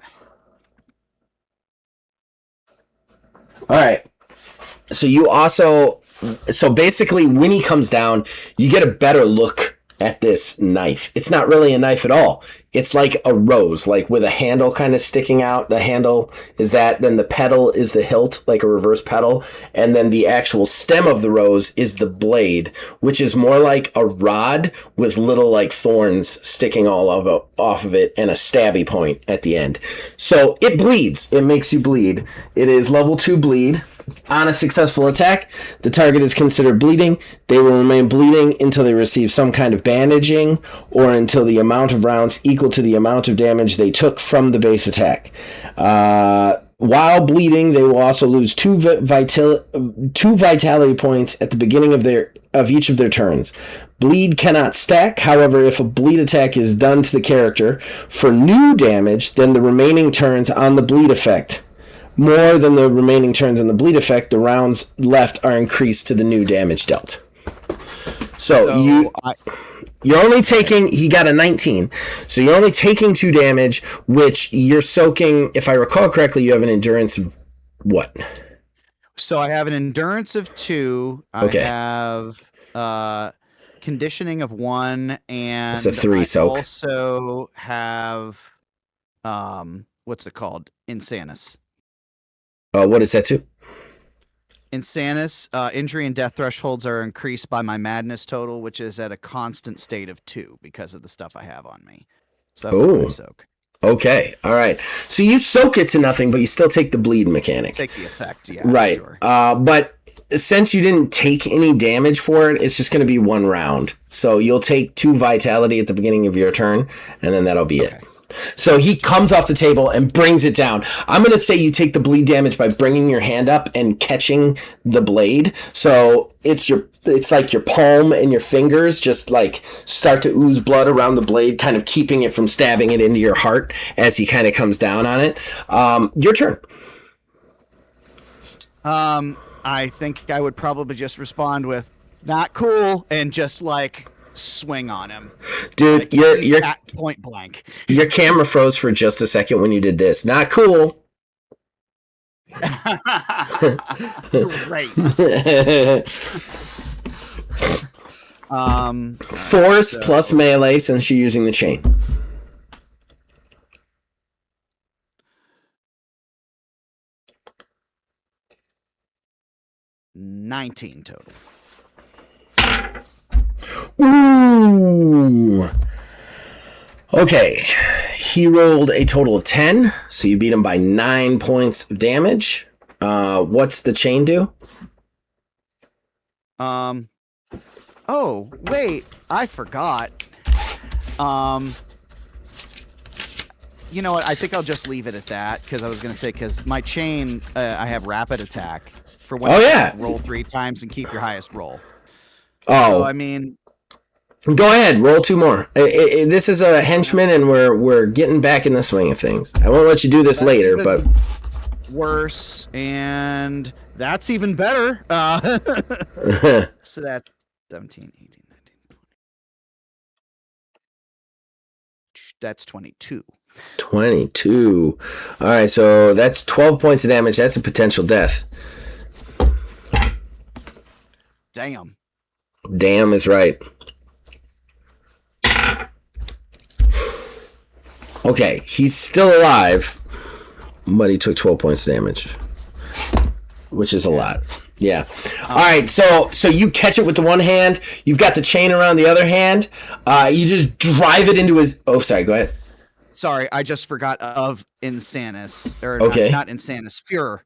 All right. So you also, so basically when he comes down, you get a better look at this knife. It's not really a knife at all. It's like a rose, like with a handle kind of sticking out. The handle is that, then the petal is the hilt, like a reverse petal. And then the actual stem of the rose is the blade, which is more like a rod with little like thorns sticking off of it and a stabby point at the end. So it bleeds. It makes you bleed. It is level 2 bleed. On a successful attack, the target is considered bleeding. They will remain bleeding until they receive some kind of bandaging or until the amount of rounds equal to the amount of damage they took from the base attack. While bleeding, they will also lose two vitality points at the beginning of each of their turns. Bleed cannot stack. However, if a bleed attack is done to the character for new damage, then the remaining turns on the bleed effect. More than the remaining turns on the bleed effect, the rounds left are increased to the new damage dealt. So you're only taking, he got a 19, so you're only taking 2 damage, which you're soaking, if I recall correctly, you have an endurance of what? So I have an endurance of 2. Okay. I have conditioning of 1, and it's a 3 soak. I also have what's it called? Insanus. What is that too? Insanus, injury and death thresholds are increased by my madness total, which is at a constant state of 2 because of the stuff I have on me. So that's my soak. Okay, all right. So you soak it to nothing, but you still take the bleed mechanic. Take the effect, yeah. Right. Sure. But since you didn't take any damage for it, it's just going to be 1 round. So you'll take 2 vitality at the beginning of your turn, and then that'll be it. So he comes off the table and brings it down. I'm going to say you take the bleed damage by bringing your hand up and catching the blade. So it's like your palm and your fingers just like start to ooze blood around the blade, kind of keeping it from stabbing it into your heart as he kind of comes down on it. Your turn. I think I would probably just respond with "not cool" and just like swing on him. Dude, like, you're at point blank. Your camera froze for just a second when you did this. Not cool. Great. Force plus melee since you're using the chain. $19 total. Ooh. Okay. He rolled a total of 10, so you beat him by 9 points of damage. What's the chain do? Oh, wait, I forgot. You know what? I think I'll just leave it at that because I was going to say, because my chain, I have rapid attack for when you roll 3 times and keep your highest roll. Oh, so, I mean, go ahead, roll 2 more. This is a henchman, and we're getting back in the swing of things. I won't let you do this later, but worse, and that's even better. So that's 17, 18, 19, 20. That's 22. 22. All right, so that's 12 points of damage. That's a potential death. Damn. Damn is right. Okay, he's still alive, but he took 12 points of damage, which is a lot. Yeah. All right, so you catch it with the one hand. You've got the chain around the other hand. You just drive it into his... Oh, sorry, go ahead. Sorry, I just forgot of Insanus. Or okay. Not Insanus, Fuhrer.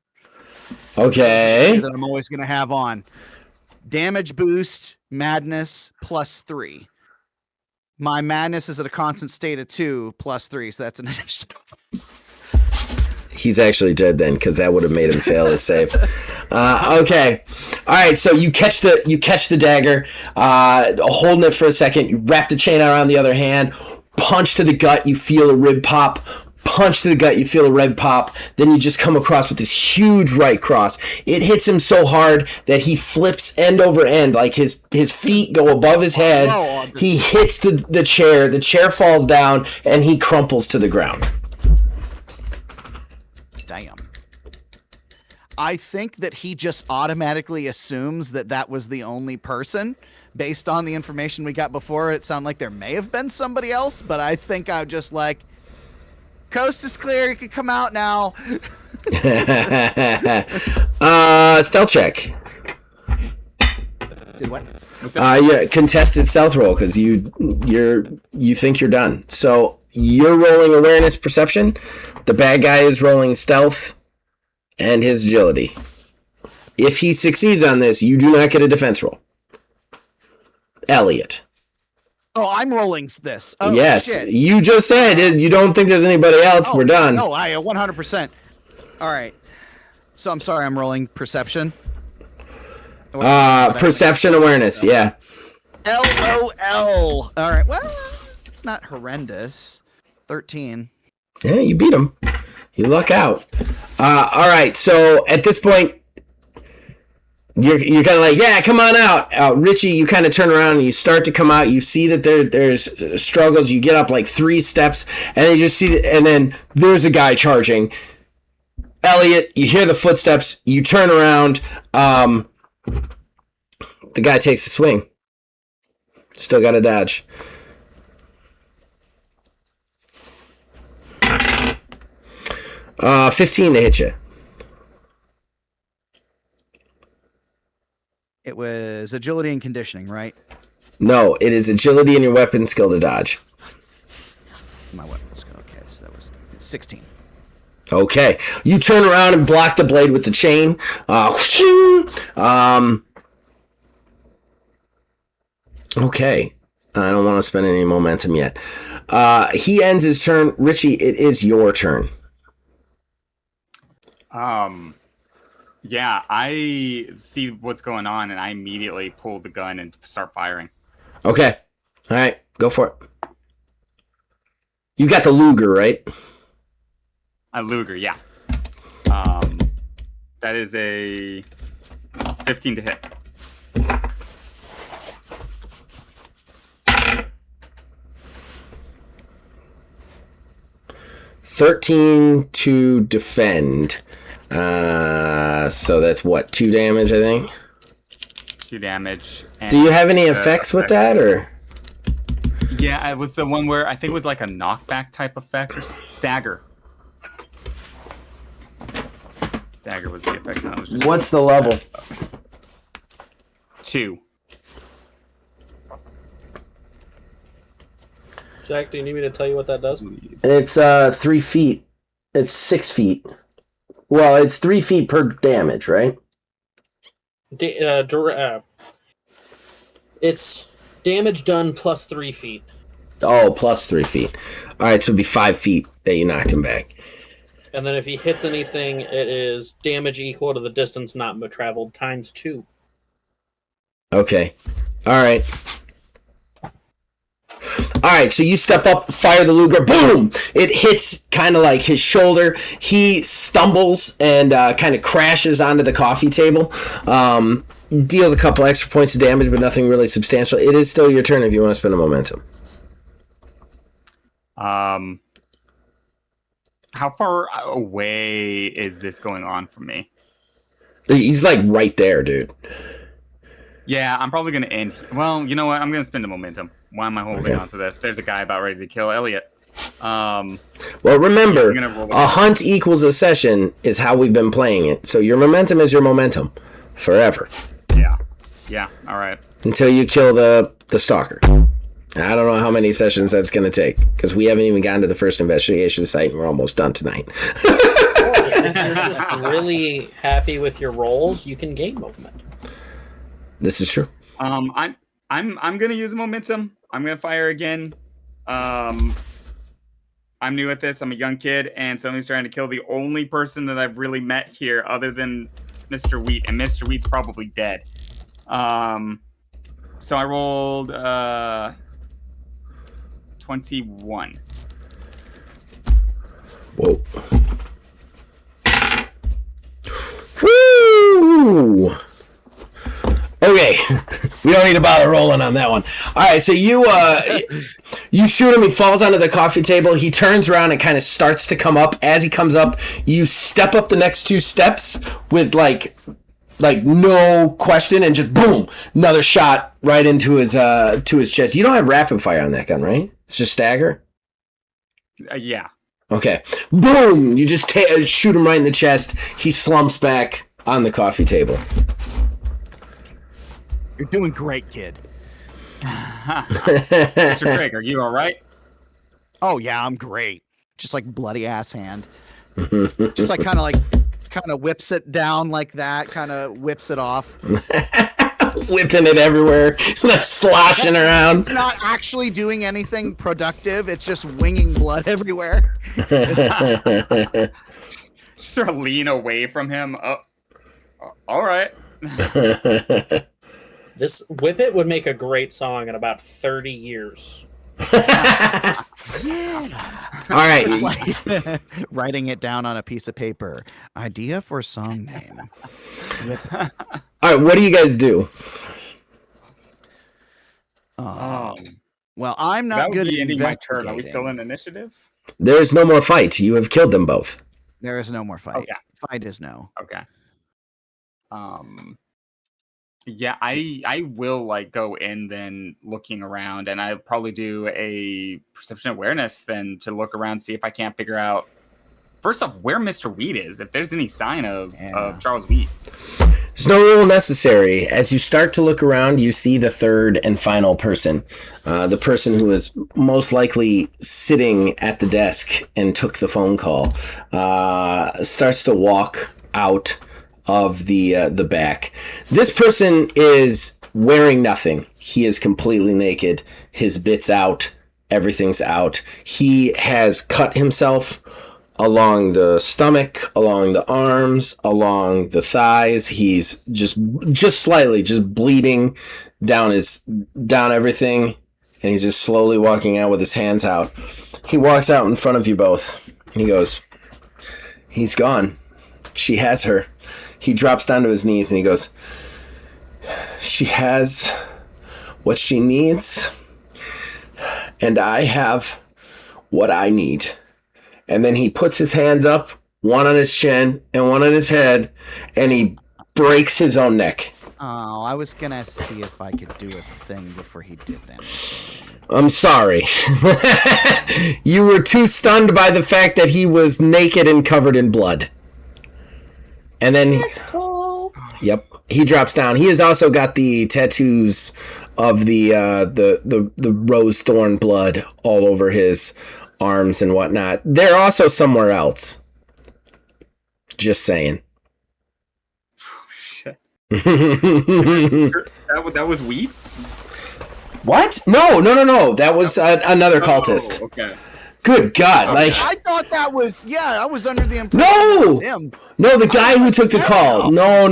Okay. That I'm always going to have on. Damage boost, madness, +3. My madness is at a constant state of 2, +3, so that's an additional. He's actually dead then, because that would have made him fail his save. Okay. All right, so you catch the dagger, holding it for a second. You wrap the chain around the other hand, punch to the gut, you feel a rib pop. Punch to the gut, you feel a rib pop. Then you just come across with this huge right cross. It hits him so hard that he flips end over end, like his feet go above his head. He hits the chair. The chair falls down, and he crumples to the ground. Damn. I think that he just automatically assumes that was the only person. Based on the information we got before, it sounded like there may have been somebody else, but I think I'm just like, coast is clear, you can come out now. Stealth check. Did what? Yeah, contested stealth roll, because you think you're done. So you're rolling awareness perception. The bad guy is rolling stealth and his agility. If he succeeds on this, you do not get a defense roll. Elliot. Oh, I'm rolling this. Oh, yes, shit. You just said you don't think there's anybody else. We're done. No, I 100%. All right. So I'm sorry, I'm rolling perception. Perception awareness, yeah. LOL. All right. Well, it's not horrendous. 13. Yeah, you beat him. You luck out. All right. So at this point, you're kind of like, yeah, come on out. Richie, you kind of turn around and you start to come out. You see that there's struggles. You get up like 3 steps, and you just see and then there's a guy charging. Elliot, you hear the footsteps. You turn around. The guy takes a swing. Still got to dodge. Uh, 15 to hit you. It was agility and conditioning, right? No, it is agility and your weapon skill to dodge. My weapon skill. Okay, so that was 16. Okay. You turn around and block the blade with the chain. Okay. I don't want to spend any momentum yet. He ends his turn. Richie, it is your turn. Yeah, I see what's going on, and I immediately pull the gun and start firing. Okay. All right. Go for it. You got the Luger, right? A Luger, yeah. That is a 15 to hit. $13 to defend. So that's what, 2 damage, I think? 2 damage. And do you have any effects with that, or? Yeah, it was the one where I think it was like a knockback type effect or stagger. Stagger was the effect. I was just what's the level? 2. Zach, do you need me to tell you what that does? It's 3 feet. It's 6 feet. Well, it's 3 feet per damage, right? It's damage done plus 3 feet. Oh, plus 3 feet. All right, so it'd be 5 feet that you knocked him back. And then if he hits anything, it is damage equal to the distance not traveled times 2. Okay. All right. All right, so you step up, fire the Luger, boom! It hits kind of like his shoulder. He stumbles and kind of crashes onto the coffee table. Deals a couple extra points of damage, but nothing really substantial. It is still your turn if you want to spend a momentum. How far away is this going on from me? He's like right there, dude. Yeah, I'm probably going to end. Well, you know what? I'm going to spend the momentum. Why am I holding on to this? There's a guy about ready to kill Elliot. Well, remember, a hunt equals a session is how we've been playing it. So your momentum is your momentum forever. Yeah. Yeah, all right. Until you kill the stalker. I don't know how many sessions that's going to take, because we haven't even gotten to the first investigation site, and we're almost done tonight. If you're just really happy with your rolls, you can gain momentum. This is true. I'm gonna use momentum. I'm gonna fire again. I I'm new at this. I'm a young kid, and somebody's trying to kill the only person that I've really met here other than Mr. Wheat, and Mr. Wheat's probably dead. So I rolled 21. Whoa. Woo! Okay, we don't need to bother rolling on that one. All right, so you shoot him. He falls onto the coffee table. He turns around and kind of starts to come up. As he comes up, you step up the next 2 steps with like no question, and just boom, another shot right into his to his chest. You don't have rapid fire on that gun, right? It's just stagger. Yeah. Okay, boom! You just shoot him right in the chest. He slumps back on the coffee table. You're doing great, kid. Mr. Craig, are you all right? Oh yeah, I'm great. Just like bloody ass hand. Just like kind of whips it down like that. Kind of whips it off. Whipping it everywhere, sloshing around. It's not actually doing anything productive. It's just winging blood everywhere. Sort of lean away from him. All right. This Whip It would make a great song in about 30 years. Yeah. All right. It's like writing it down on a piece of paper. Idea for song name. All right, what do you guys do? Well, I'm That not would good be at ending my turn. Are we investigating. still in initiative? There is no more fight. You have killed them both. There is no more fight. Okay. Fight is no. Okay. Yeah, I will like go in then looking around, and I'll probably do a perception awareness then to look around, see if I can't figure out first off where Mr. Wheat is, if there's any sign of Charles Wheat. There's no rule necessary. As you start to look around, you see the third and final person. The person who is most likely sitting at the desk and took the phone call starts to walk out of the back. This person is wearing nothing. He is completely naked. His bit's out. Everything's out. He has cut himself along the stomach, along the arms, along the thighs. He's just slightly just bleeding down everything, and he's just slowly walking out with his hands out. He walks out in front of you both, and he goes, "He's gone. She has her." He drops down to his knees and he goes, "She has what she needs, and I have what I need." And then he puts his hands up, one on his chin and one on his head, and he breaks his own neck. Oh, I was gonna see if I could do a thing before he did anything. I'm sorry. You were too stunned by the fact that he was naked and covered in blood. And then, yep, he drops down. He has also got the tattoos of the rose thorn blood all over his arms and whatnot. They're also somewhere else. Just saying. Oh, shit. That was Wheat? What? No. That was another cultist. Oh, okay. Good God! Like I thought that was I was under the impression No! that was him. no, the guy who took the call. No,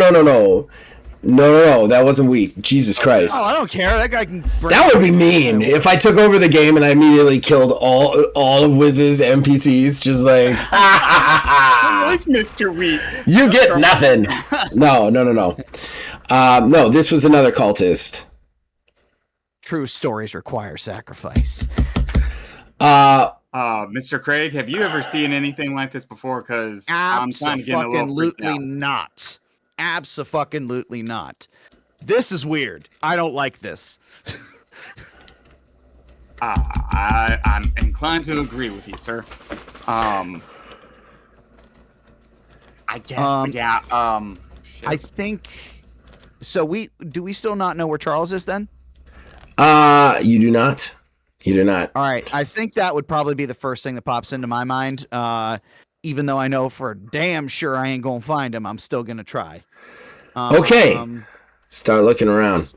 that wasn't Wheat. Jesus Christ! Oh, I don't care. That guy can. That would be mean if I took over the game and I immediately killed all of Wiz's NPCs. Just like, I like Mr. Wheat. you get nothing. No. No, this was another cultist. True stories require sacrifice. Mr. Craig, have you ever seen anything like this before? Because I'm trying to get a little freaked out. not. Abso-fucking-lutely not. This is weird. I don't like this. I'm inclined to agree with you, sir. I guess, yeah. I think. So we still not know where Charles is then? You do not. You do not. All right. I think that would probably be the first thing that pops into my mind. Even though I know for damn sure I ain't gonna find him, I'm still gonna try. Okay. Start looking around.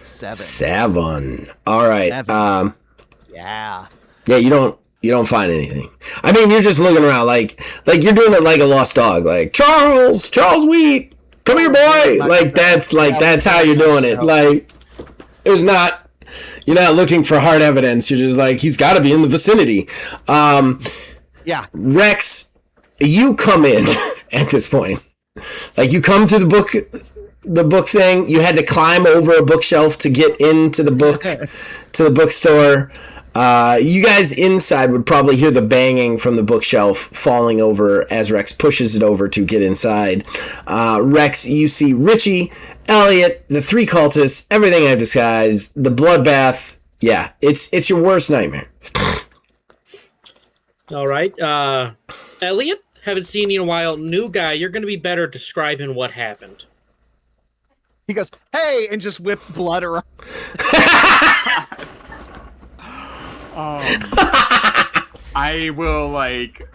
7. All right. Seven. Yeah. Yeah, you don't You don't find anything. I mean, you're just looking around like you're doing it like a lost dog. Like, Charles Wheat, come here, boy. That's how you're doing it. Like, you're not looking for hard evidence. You're just like, he's got to be in the vicinity. Yeah. Rex, you come in at this point. Like, you come to the book thing. You had to climb over a bookshelf to get into the bookstore. You guys inside would probably hear the banging from the bookshelf falling over as Rex pushes it over to get inside. Rex, you see Richie, Elliot, the 3 cultists, everything I've disguised, the bloodbath. Yeah, it's your worst nightmare. All right. Elliot, haven't seen you in a while. New guy, you're going to be better at describing what happened. He goes, hey, and just whips blood around. I will like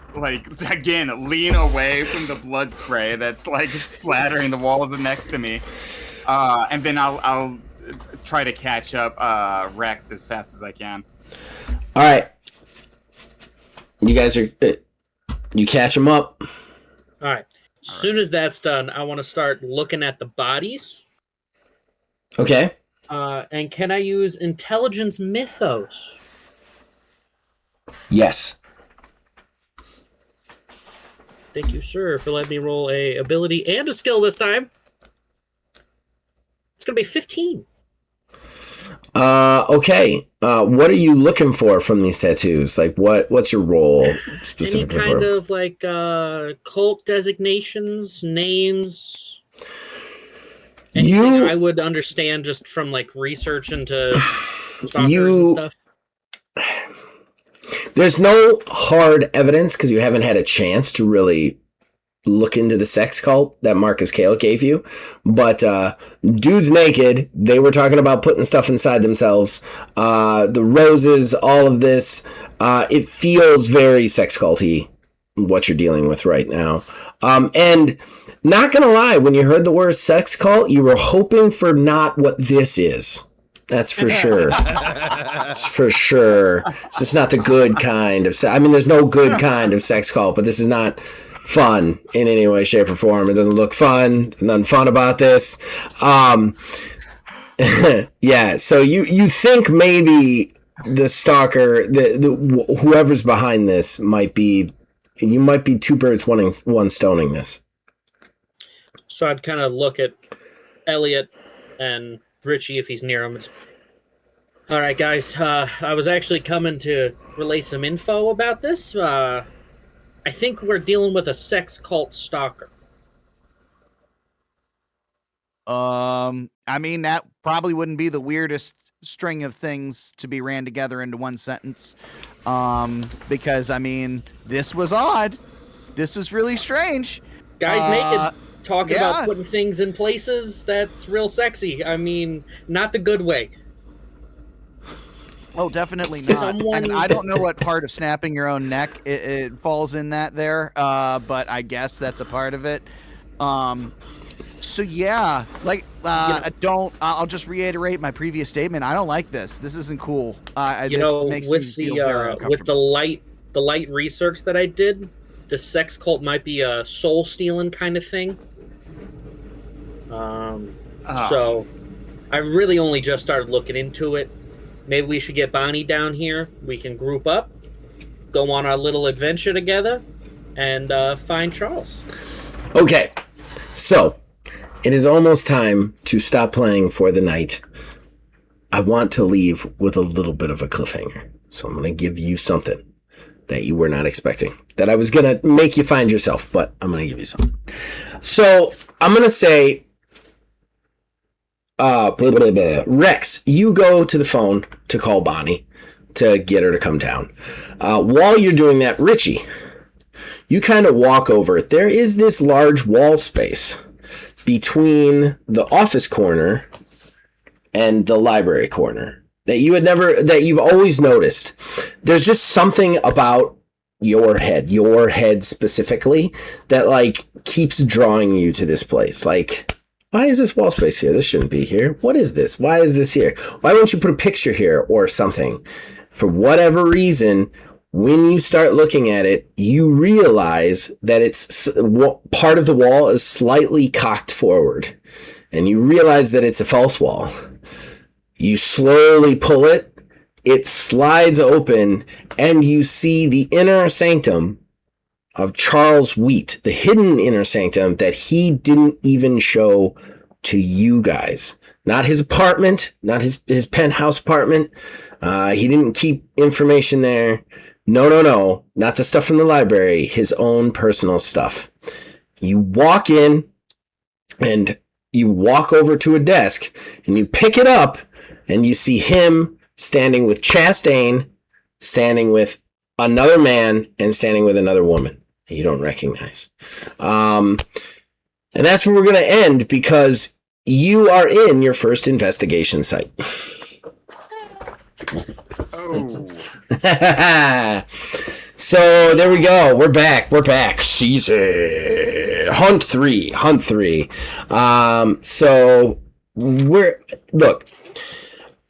again lean away from the blood spray that's like splattering the walls next to me, and then I'll try to catch up Rex as fast as I can. All right, you guys are you catch him up. All right. As soon as that's done, I want to start looking at the bodies. Okay. And can I use intelligence mythos? Yes. Thank you, sir, for letting me roll a ability and a skill this time. It's gonna be 15. Okay. What are you looking for from these tattoos? Like, what's your role specifically? Any kind of like cult designations, names. Anything I would understand just from like research into stalkers and stuff. There's no hard evidence because you haven't had a chance to really look into the sex cult that Marcus Cale gave you. But dude's naked. They were talking about putting stuff inside themselves. The roses, all of this. It feels very sex culty, what you're dealing with right now. And not going to lie, when you heard the word sex cult, you were hoping for not what this is. That's for sure. It's for sure. This is not the good kind of sex. I mean, there's no good kind of sex cult, but this is not fun in any way, shape, or form. It doesn't look fun. Nothing fun about this. Yeah, so you think maybe the stalker, whoever's behind this might be 2 birds, one stoning this. So I'd kind of look at Elliot and Richie if he's near him. All right, guys. I was actually coming to relay some info about this. I think we're dealing with a sex cult stalker. I mean, that probably wouldn't be the weirdest string of things to be ran together into one sentence. Because I mean, this was odd. This is really strange. Guys naked. Talking about putting things in places that's real sexy. I mean, not the good way. Oh, definitely not. Someone... And I don't know what part of snapping your own neck it falls in that there, but I guess that's a part of it. So yeah, like I'll just reiterate my previous statement. I don't like this. This isn't cool. Makes me feel very uncomfortable. With the light research that I did, the sex cult might be a soul stealing kind of thing. So I really only just started looking into it. Maybe we should get Bonnie down here. We can group up, go on our little adventure together, and find Charles. Okay, so it is almost time to stop playing for the night. I want to leave with a little bit of a cliffhanger. So I'm going to give you something that you were not expecting. That I was going to make you find yourself, but I'm going to give you something. So I'm going to say, Rex, you go to the phone to call Bonnie to get her to come down. While you're doing that, Richie, you kind of walk over. There is this large wall space between the office corner and the library corner that you've always noticed. There's just something about your head specifically, that like keeps drawing you to this place. Like, why is this wall space here? This shouldn't be here. What is this? Why is this here? Why won't you put a picture here or something? For whatever reason, When you start looking at it, you realize that it's part of the wall is slightly cocked forward, and you realize that it's a false wall. You slowly pull it, it slides open, and you see the inner sanctum of Charles Wheat, the hidden inner sanctum that he didn't even show to you guys. Not his apartment, not his penthouse apartment. He didn't keep information there. No. Not the stuff from the library. His own personal stuff. You walk in and you walk over to a desk and you pick it up and you see him standing with Chastain, standing with another man, and standing with another woman that you don't recognize. And that's where we're going to end because you are in your first investigation site. Oh. So there we go. We're back. Season Hunt 3. So look,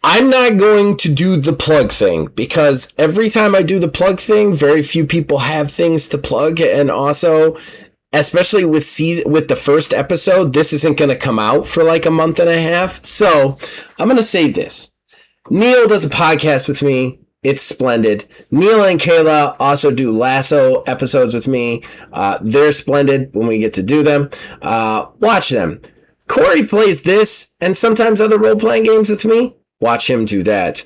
I'm not going to do the plug thing because every time I do the plug thing, very few people have things to plug, and also, especially with the first episode, this isn't going to come out for like a month and a half. So I'm going to say this. Neil does a podcast with me. It's splendid. Neil and Kayla also do Lasso episodes with me. They're splendid when we get to do them. Watch them. Corey plays this and sometimes other role-playing games with me. Watch him do that.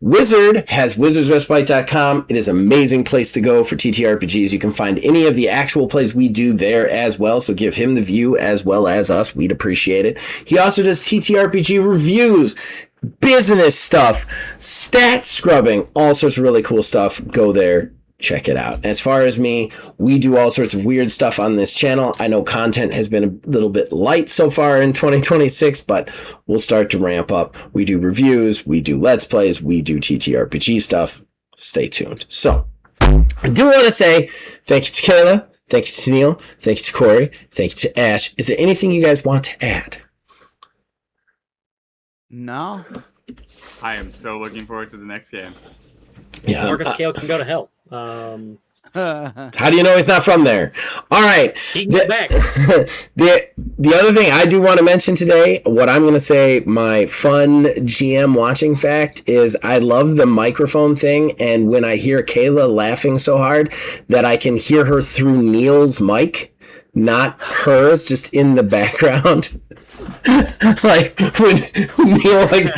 Wizard has wizardsrespite.com. It is an amazing place to go for TTRPGs. You can find any of the actual plays we do there as well, so give him the view as well as us. We'd appreciate it. He also does TTRPG reviews, business stuff, stat scrubbing, all sorts of really cool stuff. Go there. Check it out. As far as me, we do all sorts of weird stuff on this channel. I know content has been a little bit light so far in 2026, but we'll start to ramp up. We do reviews, we do Let's Plays, we do TTRPG stuff. Stay tuned. So, I do want to say thank you to Kayla, thank you to Neil, thank you to Corey, thank you to Ash. Is there anything you guys want to add? No. I am so looking forward to the next game. Yeah. Marcus Kale can go to hell. How do you know he's not from there? All right. He can go back. The other thing I do want to mention today, what I'm going to say, my fun GM watching fact is I love the microphone thing, and when I hear Kayla laughing so hard that I can hear her through Neil's mic, not hers, just in the background. Like when Neil like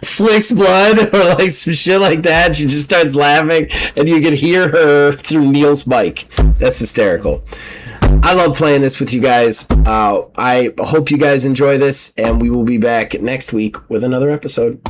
flicks blood or like some shit like that, she just starts laughing and you can hear her through Neil's mic. That's hysterical. I love playing this with you guys. I hope you guys enjoy this, and we will be back next week with another episode.